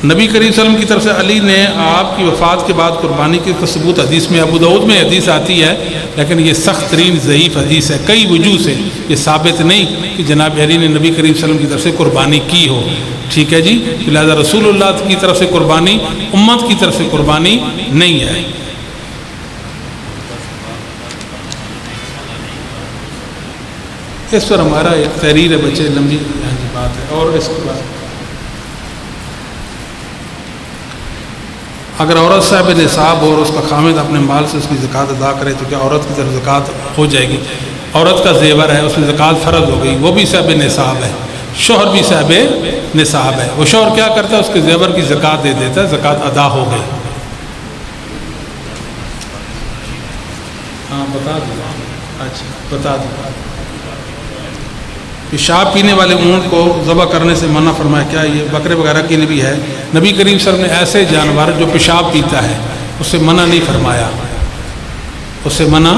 S3: نبی کریم صلی اللہ علیہ وسلم کی طرف سے علی نے آپ کی وفات کے بعد قربانی کی ثبوت حدیث میں ابو داؤد میں حدیث آتی ہے، لیکن یہ سخت ترین ضعیف حدیث ہے. کئی وجوہ سے یہ ثابت نہیں کہ جناب علی نے نبی کریم صلی اللہ علیہ وسلم کی طرف سے قربانی کی ہو. ٹھیک ہے جی. لہٰذا رسول اللہ کی طرف سے قربانی، امت کی طرف سے قربانی نہیں ہے. اس پر ہمارا ایک تحریر ہے بچے، لمبی بات ہے. اور اس کے بعد اگر عورت صاحب نصاب ہو اور اس کا خامد اپنے مال سے اس کی زکوٰۃ ادا کرے تو کیا عورت کی طرف زکوٰۃ ہو جائے گی؟ عورت کا زیور ہے، اس میں زکوٰۃ فرض ہو گئی، وہ بھی صاحب نصاب ہے، شوہر بھی صاحب نصاب ہے. وہ شوہر کیا کرتا ہے؟ اس کے زیور کی زکوٰۃ دے دیتا ہے، زکوٰۃ ادا ہو گئی. ہاں بتا دوں. اچھا بتا دوں. پیشاب پینے والے اونٹ کو ذبح کرنے سے منع فرمایا، کیا یہ بکرے وغیرہ کے لیے بھی ہے؟ نبی کریم صلی اللہ علیہ وسلم نے ایسے جانور جو پیشاب پیتا ہے اس سے منع نہیں فرمایا. اس سے منع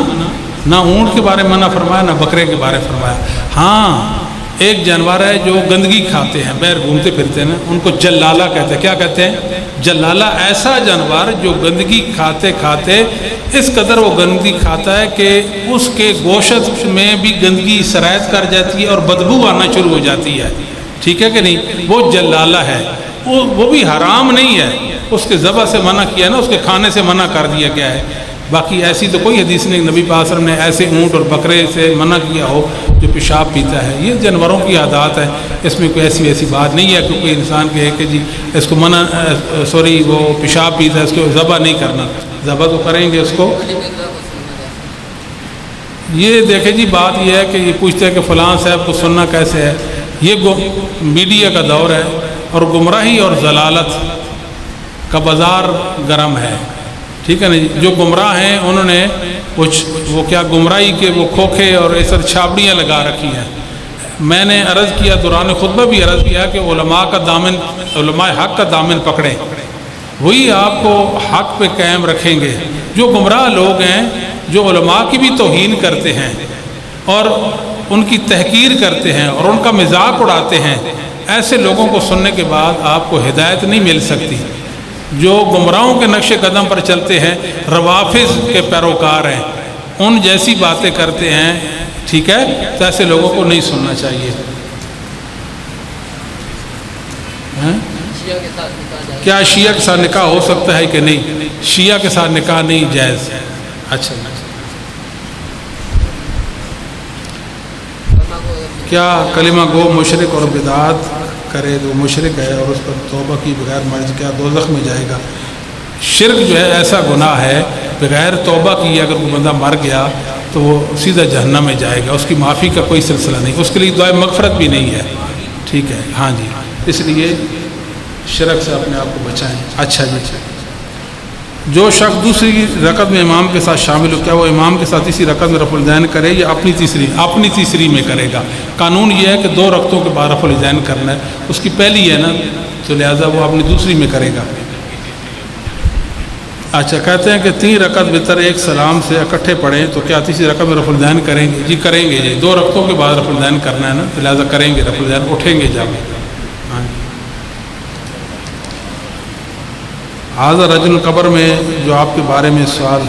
S3: نہ اونٹ کے بارے میں منع فرمایا، نہ بکرے کے بارے میں فرمایا. ہاں ایک جانور ہے جو گندگی کھاتے ہیں، باہر گھومتے پھرتے ہیں نا، ان کو جلالہ کہتے ہیں. کیا کہتے ہیں؟ جلالہ. ایسا جانور جو گندگی کھاتے کھاتے اس قدر وہ گندگی کھاتا ہے کہ اس کے گوشت میں بھی گندگی سرایت کر جاتی ہے اور بدبو آنا شروع ہو جاتی ہے. ٹھیک ہے کہ نہیں؟ وہ جلالہ ہے. وہ بھی حرام نہیں ہے، اس کے ذبح سے منع کیا نا، اس کے کھانے سے منع کر دیا گیا ہے. باقی ایسی تو کوئی حدیث نہیں نبی پاک صلی اللہ علیہ وسلم نے ایسے اونٹ اور بکرے سے منع کیا ہو جو پیشاب پیتا ہے. یہ جانوروں کی عادات ہے، اس میں کوئی ایسی بات نہیں ہے کہ کوئی انسان کہے کہ جی اس کو منع وہ پیشاب پیتا ہے اس کو ذبح نہیں کرنا. ذبح تو کریں گے اس کو. یہ دیکھیں جی بات یہ ہے کہ یہ پوچھتے ہیں کہ فلاں صاحب کو سننا کیسے ہے. یہ میڈیا کا دور ہے اور گمراہی اور ضلالت کا بازار گرم ہے. ٹھیک ہے نا جی. جو گمراہ ہیں انہوں نے وہ کیا گمراہی کے وہ کھوکھے اور ایسر چھاپڑیاں لگا رکھی ہیں. میں نے عرض کیا، دوران خطبہ بھی عرض کیا کہ علماء حق کا دامن پکڑیں، وہی آپ کو حق پہ قائم رکھیں گے. جو گمراہ لوگ ہیں جو علماء کی بھی توہین کرتے ہیں اور ان کی تحقیر کرتے ہیں اور ان کا مذاق اڑاتے ہیں، ایسے لوگوں کو سننے کے بعد آپ کو ہدایت نہیں مل سکتی. جو گمراہوں کے نقش قدم پر چلتے ہیں، روافض کے پیروکار ہیں، ان جیسی باتیں کرتے ہیں، ٹھیک ہے، تو ایسے لوگوں کو نہیں سننا چاہیے. کیا شیعہ کے ساتھ نکاح ہو سکتا ہے کہ نہیں؟ شیعہ کے ساتھ نکاح نہیں جائز. اچھا کیا کلمہ گو مشرک اور بدعات کرے تو مشرک ہے اور اس پر توبہ کی بغیر مرض کیا دوزخ میں جائے گا؟ شرک جو ہے ایسا گناہ ہے بغیر توبہ کی اگر کوئی بندہ مر گیا تو وہ سیدھا جہنم میں جائے گا. اس کی معافی کا کوئی سلسلہ نہیں, اس کے لیے دعائے مغفرت بھی نہیں ہے. ٹھیک ہے, ہاں جی, اس لیے شرک سے اپنے آپ کو بچائیں. اچھا جی, جو شخص دوسری رکعت میں امام کے ساتھ شامل ہو, کیا وہ امام کے ساتھ تیسری رکعت میں رفع الیدین کرے یا اپنی تیسری میں کرے گا؟ قانون یہ ہے کہ 2 رکعتوں کے بعد رفع الیدین کرنا ہے, اس کی پہلی ہے نا, تو لہٰذا وہ اپنی دوسری میں کرے گا. اچھا, کہتے ہیں کہ 3 رکعت وتر ایک سلام سے اکٹھے پڑھیں تو کیا تیسری رکعت میں رفع الیدین کریں گے؟ جی کریں گے جی, 2 رکعتوں کے بعد رفع الیدین کرنا ہے نا, تو لہٰذا کریں گے رفع الیدین, اٹھیں گے جا کے. ہاں جی. حاضر رجل قبر میں جو آپ کے بارے میں سوال,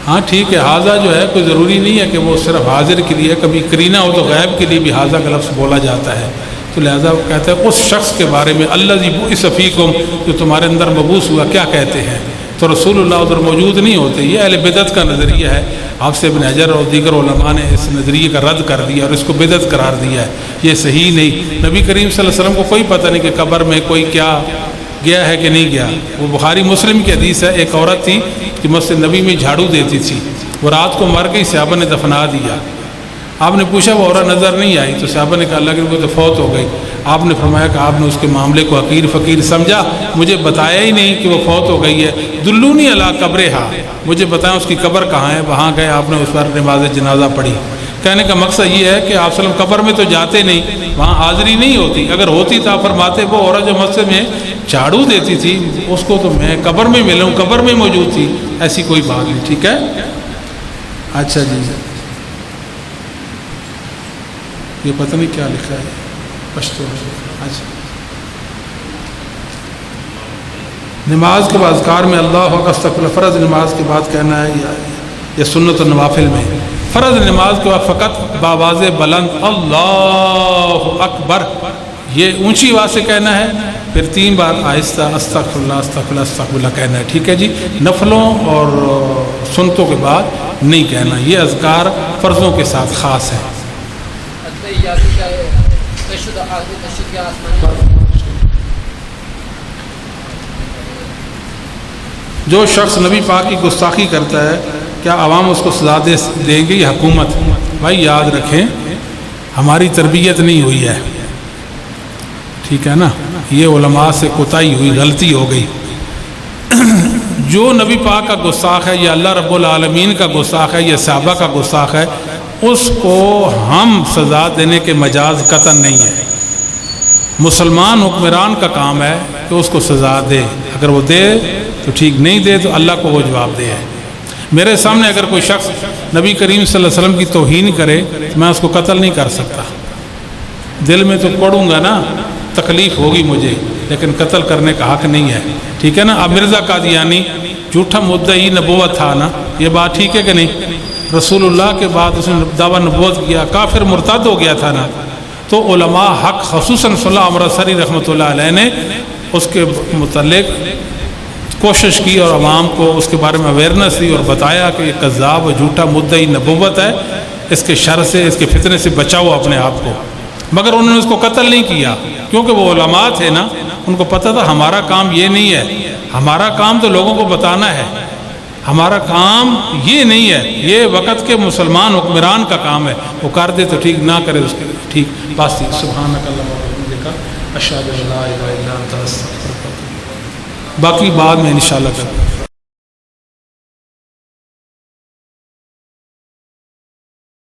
S3: ہاں ٹھیک ہے, حاضر جو ہے کوئی ضروری نہیں ہے کہ وہ صرف حاضر کے لیے, کبھی کرینہ ہو تو غیب کے لیے بھی حاضر کا لفظ بولا جاتا ہے. تو لہٰذا وہ کہتے ہیں اس شخص کے بارے میں الذی بعث فیکم, جو تمہارے اندر مبعوث ہوا, کیا کہتے ہیں؟ تو رسول اللہ ادھر موجود نہیں ہوتے. یہ اہل بدعت کا نظریہ ہے. آپ سے ابن حجر اور دیگر علماء نے اس نظریے کا رد کر دیا اور اس کو بدعت قرار دیا ہے. یہ صحیح نہیں. نبی کریم صلی اللہ علیہ وسلم کو کوئی پتہ نہیں کہ قبر میں کوئی کیا گیا ہے کہ نہیں گیا. وہ بخاری مسلم کی حدیث ہے, ایک عورت تھی کہ مسجد نبی میں جھاڑو دیتی تھی, وہ رات کو مر گئی, صحابہ نے دفنا دیا. آپ نے پوچھا وہ عورت نظر نہیں آئی, تو صحابہ نے کہا اللہ کے وہ تو فوت ہو گئی. آپ نے فرمایا کہ آپ نے اس کے معاملے کو حقیر فقیر سمجھا, مجھے بتایا ہی نہیں کہ وہ فوت ہو گئی ہے. دلونی علی قبرہا, مجھے بتائیں اس کی قبر کہاں ہے. وہاں گئے, آپ نے اس پر نماز جنازہ پڑھی. کہنے کا مقصد یہ ہے کہ آپ صلی اللہ علیہ وسلم قبر میں تو جاتے نہیں, وہاں حاضری نہیں ہوتی. اگر ہوتی تو آپ فرماتے وہ عورت جو مسجد میں جھاڑو دیتی تھی اس کو تو میں قبر میں ملوں, قبر میں موجود تھی. ایسی کوئی بات نہیں. ٹھیک ہے. اچھا جی, یہ پتہ نہیں کیا لکھا ہے پشتو. اچھا, نماز کے بعد اذکار میں اللہ اکبر استغفر, فرض نماز کے بعد کہنا ہے یا سنت و نوافل میں؟ فرض نماز کے بعد فقط باواز بلند اللہ اکبر, یہ اونچی آواز سے کہنا ہے, پھر 3 بار آہستہ استغفر اللہ استغفر اللہ استغفر اللہ کہنا ہے. ٹھیک ہے جی. نفلوں اور سنتوں کے بعد نہیں کہنا. یہ اذکار فرضوں کے ساتھ خاص ہے. جو شخص نبی پاک کی گستاخی کرتا ہے کیا عوام اس کو سزا دیں گے یا حکومت؟ بھائی یاد رکھیں ہماری تربیت نہیں ہوئی ہے, ٹھیک ہے نا, یہ علماء سے کوتاہی ہوئی, غلطی ہو گئی. جو نبی پاک کا گستاخ ہے یا اللہ رب العالمین کا گستاخ ہے یا صحابہ کا گستاخ ہے, اس کو ہم سزا دینے کے مجاز قطعاً نہیں ہے. مسلمان حکمران کا کام ہے کہ اس کو سزا دے, اگر وہ دے تو ٹھیک, نہیں دے تو اللہ کو وہ جواب دے. میرے سامنے اگر کوئی شخص نبی کریم صلی اللہ علیہ وسلم کی توہین کرے میں اس کو قتل نہیں کر سکتا. دل میں تو پڑوں گا نا, تکلیف ہوگی مجھے, لیکن قتل کرنے کا حق نہیں ہے. ٹھیک ہے نا. اب مرزا قادیانی جھوٹا مدعی نبوت تھا نا, یہ بات ٹھیک ہے کہ نہیں؟ رسول اللہ کے بعد اس نے دعویٰ نبوت کیا, کافر مرتد ہو گیا تھا نا. تو علماء حق خصوصاً صلی اللہ عمر سری رحمۃ اللہ علیہ نے اس کے متعلق کوشش کی اور عوام کو اس کے بارے میں اویئرنیس دی اور بتایا کہ یہ کذاب و جھوٹا مدعی نبوت ہے, اس کے شر سے, اس کے فتنے سے بچاؤ اپنے آپ کو. مگر انہوں نے اس کو قتل نہیں کیا کیونکہ وہ علماء تھے نا, ان کو پتہ تھا ہمارا کام یہ نہیں ہے, ہمارا کام تو لوگوں کو بتانا ہے, ہمارا کام یہ نہیں ہے, یہ وقت کے مسلمان حکمران کا کام ہے. وہ کر دے تو ٹھیک, نہ کرے اس کے ٹھیک. بس سبحانک اللہم و بحمدک اشہد ان لا الہ الا انت استغفرک. باقی بعد میں انشاءاللہ کریں.